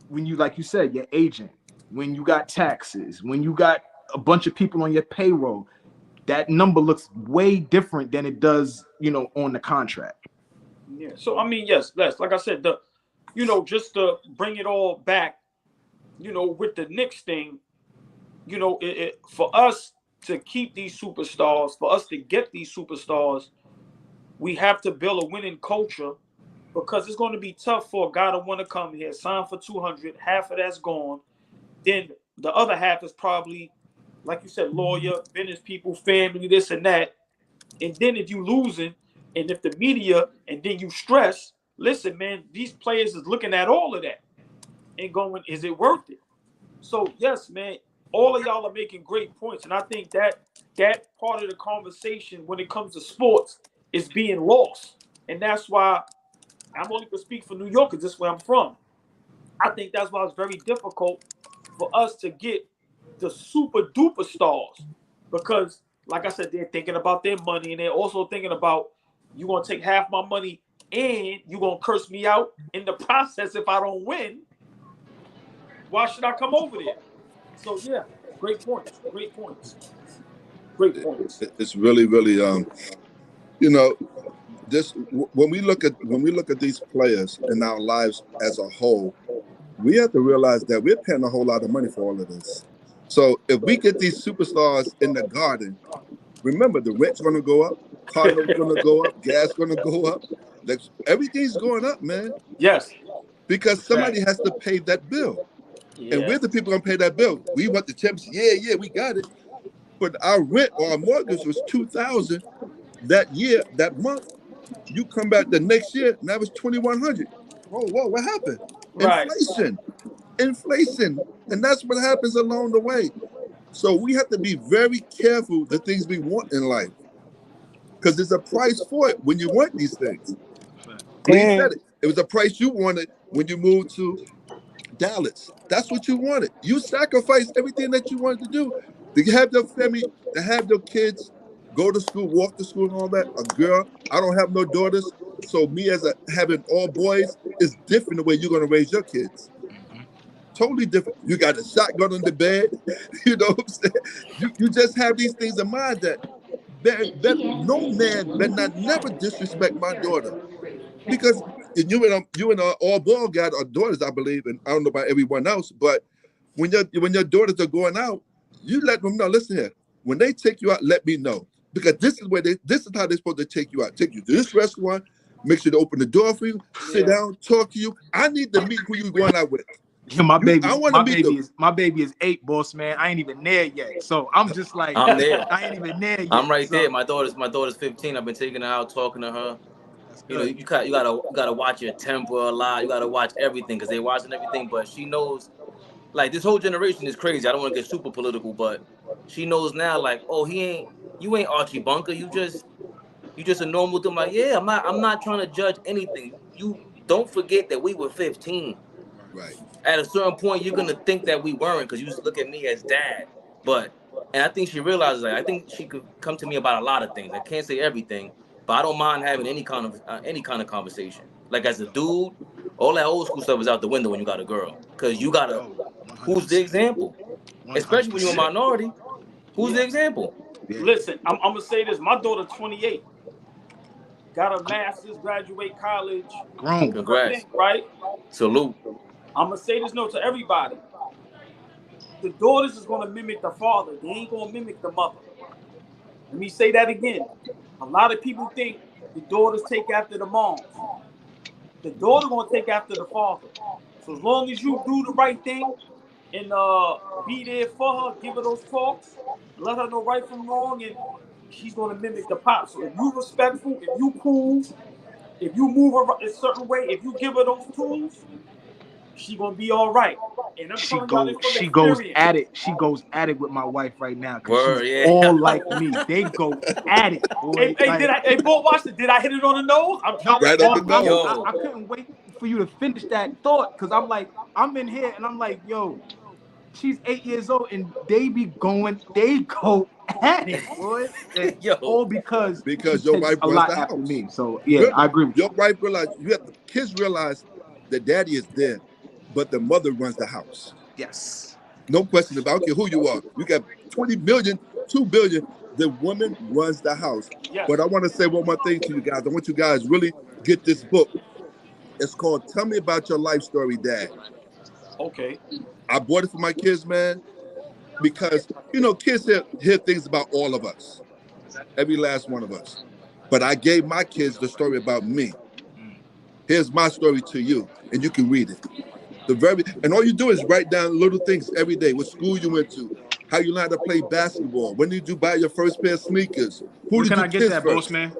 when you, like you said, your agent, when you got taxes, when you got a bunch of people on your payroll, that number looks way different than it does, on the contract. Yeah. So I mean, yes, Les, like I said, you know, just to bring it all back, you know, with the Knicks thing, you know, for us to keep these superstars, for us to get these superstars, we have to build a winning culture, because it's going to be tough for a guy to want to come here, sign for 200, half of that's gone. Then the other half is probably, like you said, lawyer, business people, family, this and that. And then if you losing, and if the media, and then you stress, listen, man, these players is looking at all of that and going, is it worth it? So yes, man, all of y'all are making great points, and I think that part of the conversation when it comes to sports is being lost, and that's why I'm only going to speak for New York, because this is where I'm from. I think that's why it's very difficult for us to get the super duper stars, because, like I said, they're thinking about their money, and they're also thinking about, you're going to take half my money and you're going to curse me out in the process if I don't win. Why should I come over there? So yeah, great points. Great points. Great points. It's really, really, you know, this when we look at these players in our lives as a whole, we have to realize that we're paying a whole lot of money for all of this. So if we get these superstars in the Garden, remember the rent's going to go up, car note's going to go up, gas going to go up. Everything's going up, man. Yes. Because somebody has to pay that bill. Yeah. And we're the people going to pay that bill. We want the championship. Yeah, we got it. But our rent or our mortgage was $2,000 that year, that month. You come back the next year, and that was $2,100. Whoa, what happened? Right. Inflation. And that's what happens along the way. So we have to be very careful the things we want in life, because there's a price for it when you want these things. Please said it. It was a price you wanted when you moved to Dallas. That's what you wanted. You sacrificed everything that you wanted to do to have your family, to have your kids go to school, walk to school and all that. A girl, I don't have no daughters, so me having all boys is different the way you're going to raise your kids. Totally different. You got a shotgun on the bed. You know what I'm saying? You just have these things in mind that no man better not never disrespect my daughter. Because you and Allball got our daughters, I believe, and I don't know about everyone else, but when your daughters are going out, you let them know, listen here, when they take you out, let me know. Because this is how they're supposed to take you out. Take you to this restaurant, make sure to open the door for you, sit down, talk to you. I need to meet who you're going out with. Yeah, my baby is 8, boss man. I ain't even there yet. So I'm just like, I'm there. I ain't even there yet. I'm right there. My daughter's 15. I've been taking her out, talking to her. You know, you gotta watch your temper a lot. You gotta watch everything, because they're watching everything. But she knows, like, this whole generation is crazy. I don't want to get super political, but she knows now, like, oh, you ain't Archie Bunker. You just a normal dude. I'm like, yeah, I'm not trying to judge anything. You don't forget that we were 15. Right. At a certain point, you're gonna think that we weren't, because you used to look at me as dad. And I think she realizes that. I think she could come to me about a lot of things. I can't say everything, but I don't mind having any kind of conversation. Like, as a dude, all that old school stuff is out the window when you got a girl, because you gotta. Who's the example? 100%. Especially when you're a minority. Who's the example? Yeah. Listen, I'm gonna say this. My daughter, 28, got a master's, graduate college. Grown. Congrats. Thing, right? Salute. I'm gonna say this note to everybody. The daughters is gonna mimic the father. They ain't gonna mimic the mother. Let me say that again. A lot of people think the daughters take after the moms. The daughter gonna take after the father. So as long as you do the right thing and be there for her, give her those talks, let her know right from wrong, and she's gonna mimic the pop. So if you respectful, if you cool, if you move her a certain way, if you give her those tools, she gonna be all right. And I'm she goes at it. She goes at it with my wife right now, because she's all like me. They go at it, boy. Hey, boy, watch it. Did I hit it on the nose? I couldn't wait for you to finish that thought, because I'm like, I'm in here and I'm like, yo, she's 8 years old and they go at it, boy. All because your wife runs the house. Me. So yeah, I agree with your wife realize kids realize that daddy is there, but the mother runs the house. Yes. No question about it. Who you are. You got 20 million, 2 billion. The woman runs the house. Yes. But I want to say one more thing to you guys. I want you guys really get this book. It's called "Tell Me About Your Life Story, Dad." Okay. I bought it for my kids, man, because kids hear things about all of us, every last one of us. But I gave my kids the story about me. Here's my story to you, and you can read it. And all you do is write down little things every day. What school you went to, how you learned how to play basketball, when did you buy your first pair of sneakers, who Where did can you I get kiss that, first? boss man?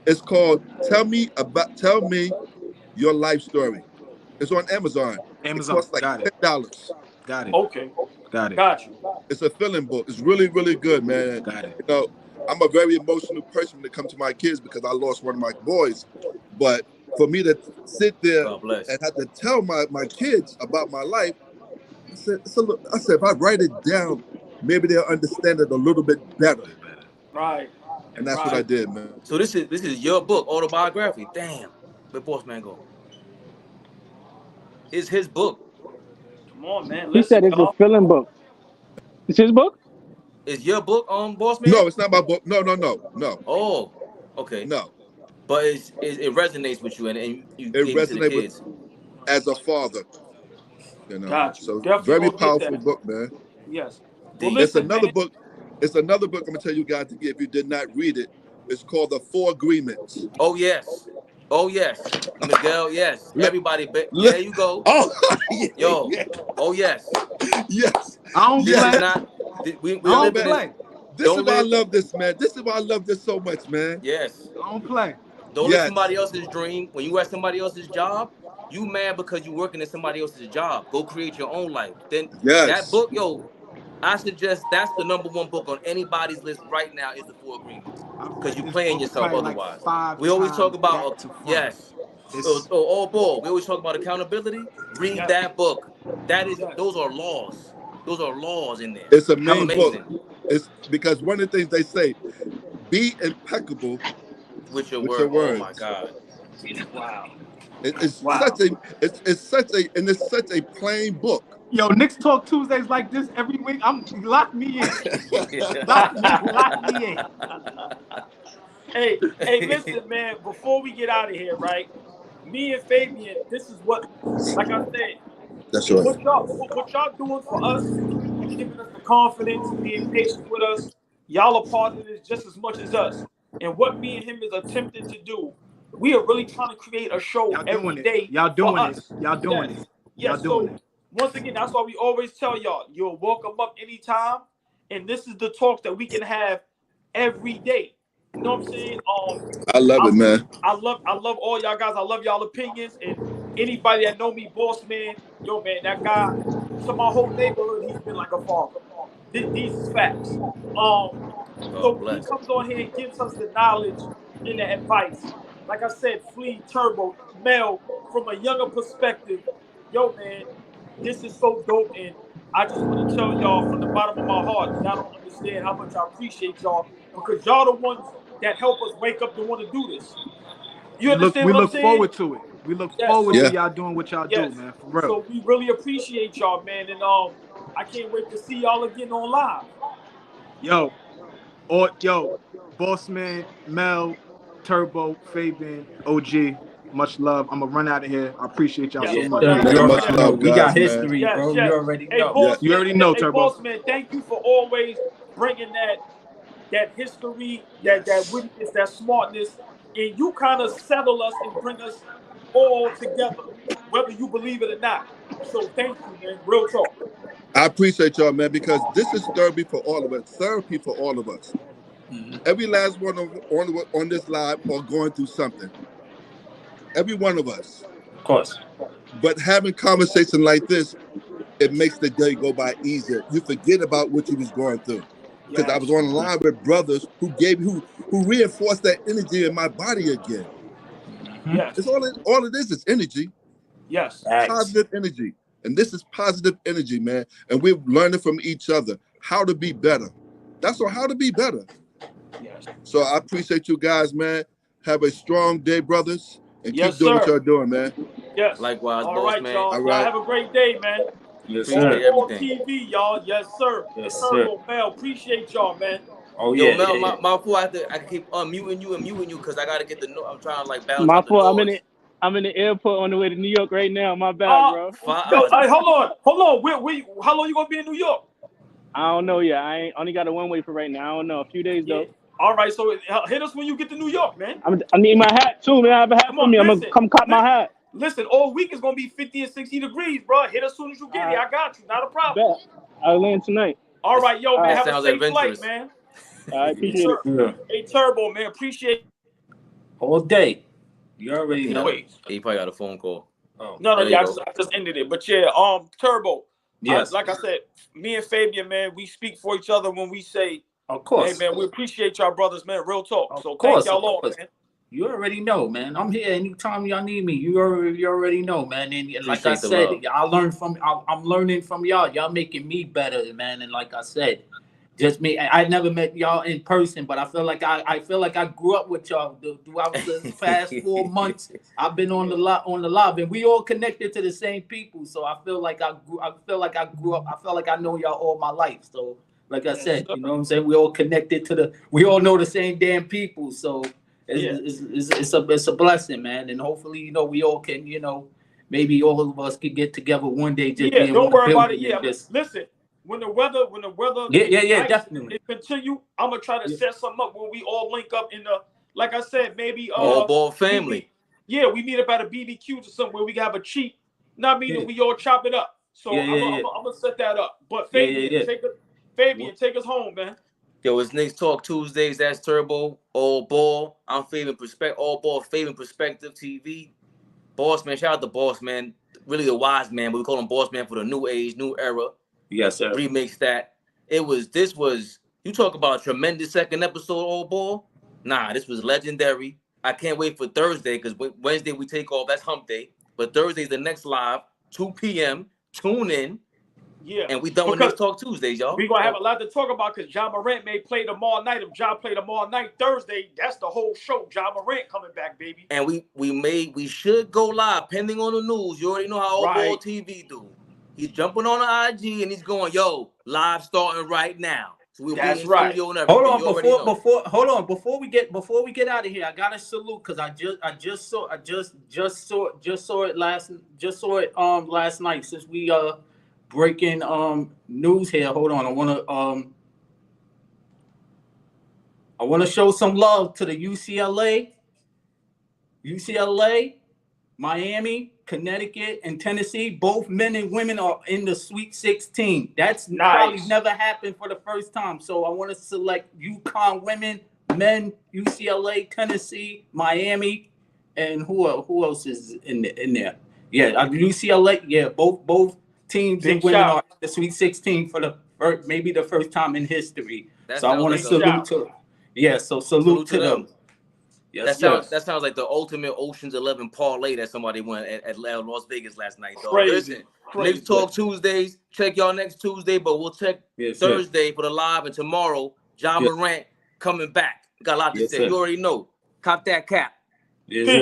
It's called Tell Me Your Life Story. It's on Amazon. It Amazon. costs like Got it. $10. Got it. Okay. Got it. Got you. It's a filling book. It's really, really good, man. Got it. I'm a very emotional person when it comes to my kids because I lost one of my boys. But for me to sit there God bless. and have to tell my kids about my life, I said, if I write it down, maybe they'll understand it a little bit better. Right. And that's right. what I did, man. So this is your book, autobiography. Damn. Where Boss Man go? It's his book. Come on, man. He Listen, said it's a y'all. filling book. It's his book? It's your book, Boss Man? No, it's not my book. No. Oh, okay. No. But it resonates with you, and you It gave it to the resonates kids. as a father. Got you. So Definitely very gonna get powerful that. book, man. Yes. Well, Well, It's listen, another man. book. It's another book I'm gonna tell you guys to get if you did not read it. It's called The Four Agreements. Oh yes. Miguel, yes. Everybody, there you go. Oh, Yo. yeah. Oh yes. Yes. I don't This play. is not. We're I don't living this. play. This is Don't why I live. love this, man. This is why I love this so much, man. Yes. I don't play. Don't live Yes. somebody else's dream. When you at somebody else's job, you mad because you working at somebody else's job. Go create your own life. Then Yes. that book, yo, I suggest that's the #1 book on anybody's list right now is The Four Agreements. Because you playing yourself otherwise. We always talk about yes. Allball. We always talk about accountability. Read Yes. that book. Yes. Those are laws. Those are laws in there. It's a main Amazing. book. It's because one of the things they say, be impeccable With your with word. your words. Oh my God. Wow. It's Wow. such a plain book. Yo, Knicks Talk Tuesdays like this every week. Lock me in. lock me in. Hey, listen, man. Before we get out of here, right? Me and Fabian, this is what, like I said, That's right. what y'all doing for us, giving us the confidence, being patient with us. Y'all are part of this just as much as us. And what me and him is attempting to do, we are really trying to create a show Y'all every doing day it. Y'all doing for it. us. Y'all doing it. Y'all Yes. doing So it. once again, that's why we always tell y'all, you're welcome up anytime. And this is the talk that we can have every day. You know what I'm saying? I love it, man. I love all y'all guys. I love y'all opinions. And anybody that know me, Boss Man, yo, man, that guy, to my whole neighborhood, he's been like a father. These is facts. So he bless. comes on here and gives us the knowledge and the advice. Like I said, Flea, Turbo, Mel, from a younger perspective, yo, man, this is so dope. And I just want to tell y'all from the bottom of my heart, y'all don't understand how much I appreciate y'all because y'all the ones that help us wake up to want to do this. You understand we what I'm look saying? forward to it. We look forward Yeah. to y'all doing what y'all do, man. For real. So we really appreciate y'all, man. And I can't wait to see y'all again on live. Yo, Boss Man, Mel, Turbo, Fabian, OG, much love. I'm gonna run out of here. I appreciate y'all so much. Man, much love, We guys, got man. history, bro. You already Hey, know. Boss You Man, already know, hey, Turbo. Boss Man, thank you for always bringing that history, that wittiness, that smartness, and you kind of settle us and bring us all together, whether you believe it or not. So thank you, man. Real talk. I appreciate y'all, man, because this is therapy for all of us. Therapy for all of us. Mm-hmm. Every last one on this live are going through something. Every one of us. Of course. But having conversation like this, it makes the day go by easier. You forget about what you was going through. Because I was on the line with brothers who reinforced that energy in my body again. Yes. It's all it is energy. Yes. Positive energy. And this is positive energy, man. And we're learning from each other how to be better. That's all, how to be better. Yes. So I appreciate you guys, man. Have a strong day, brothers. And Yes, keep doing what sir. y'all doing, man. Yes. Likewise, all Boss right, Man. y'all. All Y'all right. have a great day, man. Yes, Appreciate everything. AllBallTV, y'all. Yes, sir. Yes, Turbo, sir. Mel. Appreciate y'all, man. Oh, Yo, yeah. Mel, yeah. my fault. I can keep unmuting you and muting you because I gotta get the noise. I'm trying to like balance My out the fault. noise. I'm in the airport on the way to New York right now. My bad, bro. Yo, hey, hold on. Where, how long you gonna be in New York? I don't know yet. I ain't only got a one-way for right now. I don't know. A few days though. All right, so hit us when you get to New York, man. I need my hat too, man. I have a hat for me. I'm gonna come cop my hat. Listen, all week is gonna be 50 and 60 degrees, bro. Hit us as soon as you get here. I got you. Not a problem. Bet. I'll land tonight. All right, yo, man. Have a sounds safe adventurous. flight, man. I appreciate it. Yeah. Hey, Turbo, man. Appreciate it. All day. You already know. Wait. He probably got a phone call. Oh. No, There you yeah, go. I just ended it. But yeah, Turbo. Yes. Like I said, me and Fabian, man, we speak for each other when we say, Of course. hey, man, we appreciate y'all brothers, man. Real talk. Of So course, thank y'all of all, course. man. You already know, man. I'm here anytime y'all need me. You already know, man. And like I Appreciate the said, love. I'm learning from y'all. Y'all making me better, man. And like I said, just me. I never met y'all in person, but I feel like I grew up with y'all throughout the past 4 months. I've been on the live, and we all connected to the same people. So I feel like I grew up. I feel like I know y'all all my life. So like I said, you know what I'm saying? We all connected we all know the same damn people. So it's a blessing, man. And hopefully, you know, we all can, you know, maybe all of us could get together one day. Just Don't worry about it. Yeah, listen. When the weather definitely. it continue, I'm gonna try to set something up where we all link up in the, like I said, maybe Allball family. We meet up at a BBQ or something where we can have a cheap. Not meaning we all chop it up. So I'm gonna set that up. But Fabian, take us home, man. Yo, it's Knicks Talk Tuesdays. That's Turbo. Allball. I'm Allball Fabian PerspecTV. Boss man, shout out to Boss man. Really the wise man, but we call him Boss man for the new age, new era. Yes, sir. Remix that. This was you talk about a tremendous second episode, Allball. Nah, this was legendary. I can't wait for Thursday because Wednesday we take off. That's hump day. But Thursday's the next live, 2 p.m. Tune in. Yeah. And we done with Knicks Talk Tuesdays, y'all. We're gonna have a lot to talk about because Ja Morant may play tomorrow night. If Ja play tomorrow night, Thursday, that's the whole show. Ja Morant coming back, baby. And we should go live, pending on the news. You already know how AllBallTV do. He's jumping on the IG and he's going, yo, live starting right now. So we'll be in studio and everything. Hold on, before we get out of here, I gotta salute because I just saw it last night since we breaking news here. Hold on, I wanna show some love to the UCLA, Miami, Connecticut, and Tennessee. Both men and women are in the Sweet 16. That's probably never happened for the first time. So I want to select UConn women, men, UCLA, Tennessee, Miami, and who else is in there? Yeah, UCLA. Yeah, both teams and women are in the Sweet 16 for maybe the first time in history. So I want to salute to. Yeah, so salute to them. Yes, that sounds like the ultimate Ocean's 11 parlay that somebody won at Las Vegas last night. Dog. Listen, Knicks Talk Tuesdays. Check y'all next Tuesday, but we'll check Thursday for the live, and tomorrow, Ja Morant coming back. Got a lot to say. You already know. Cop that cap. Yes,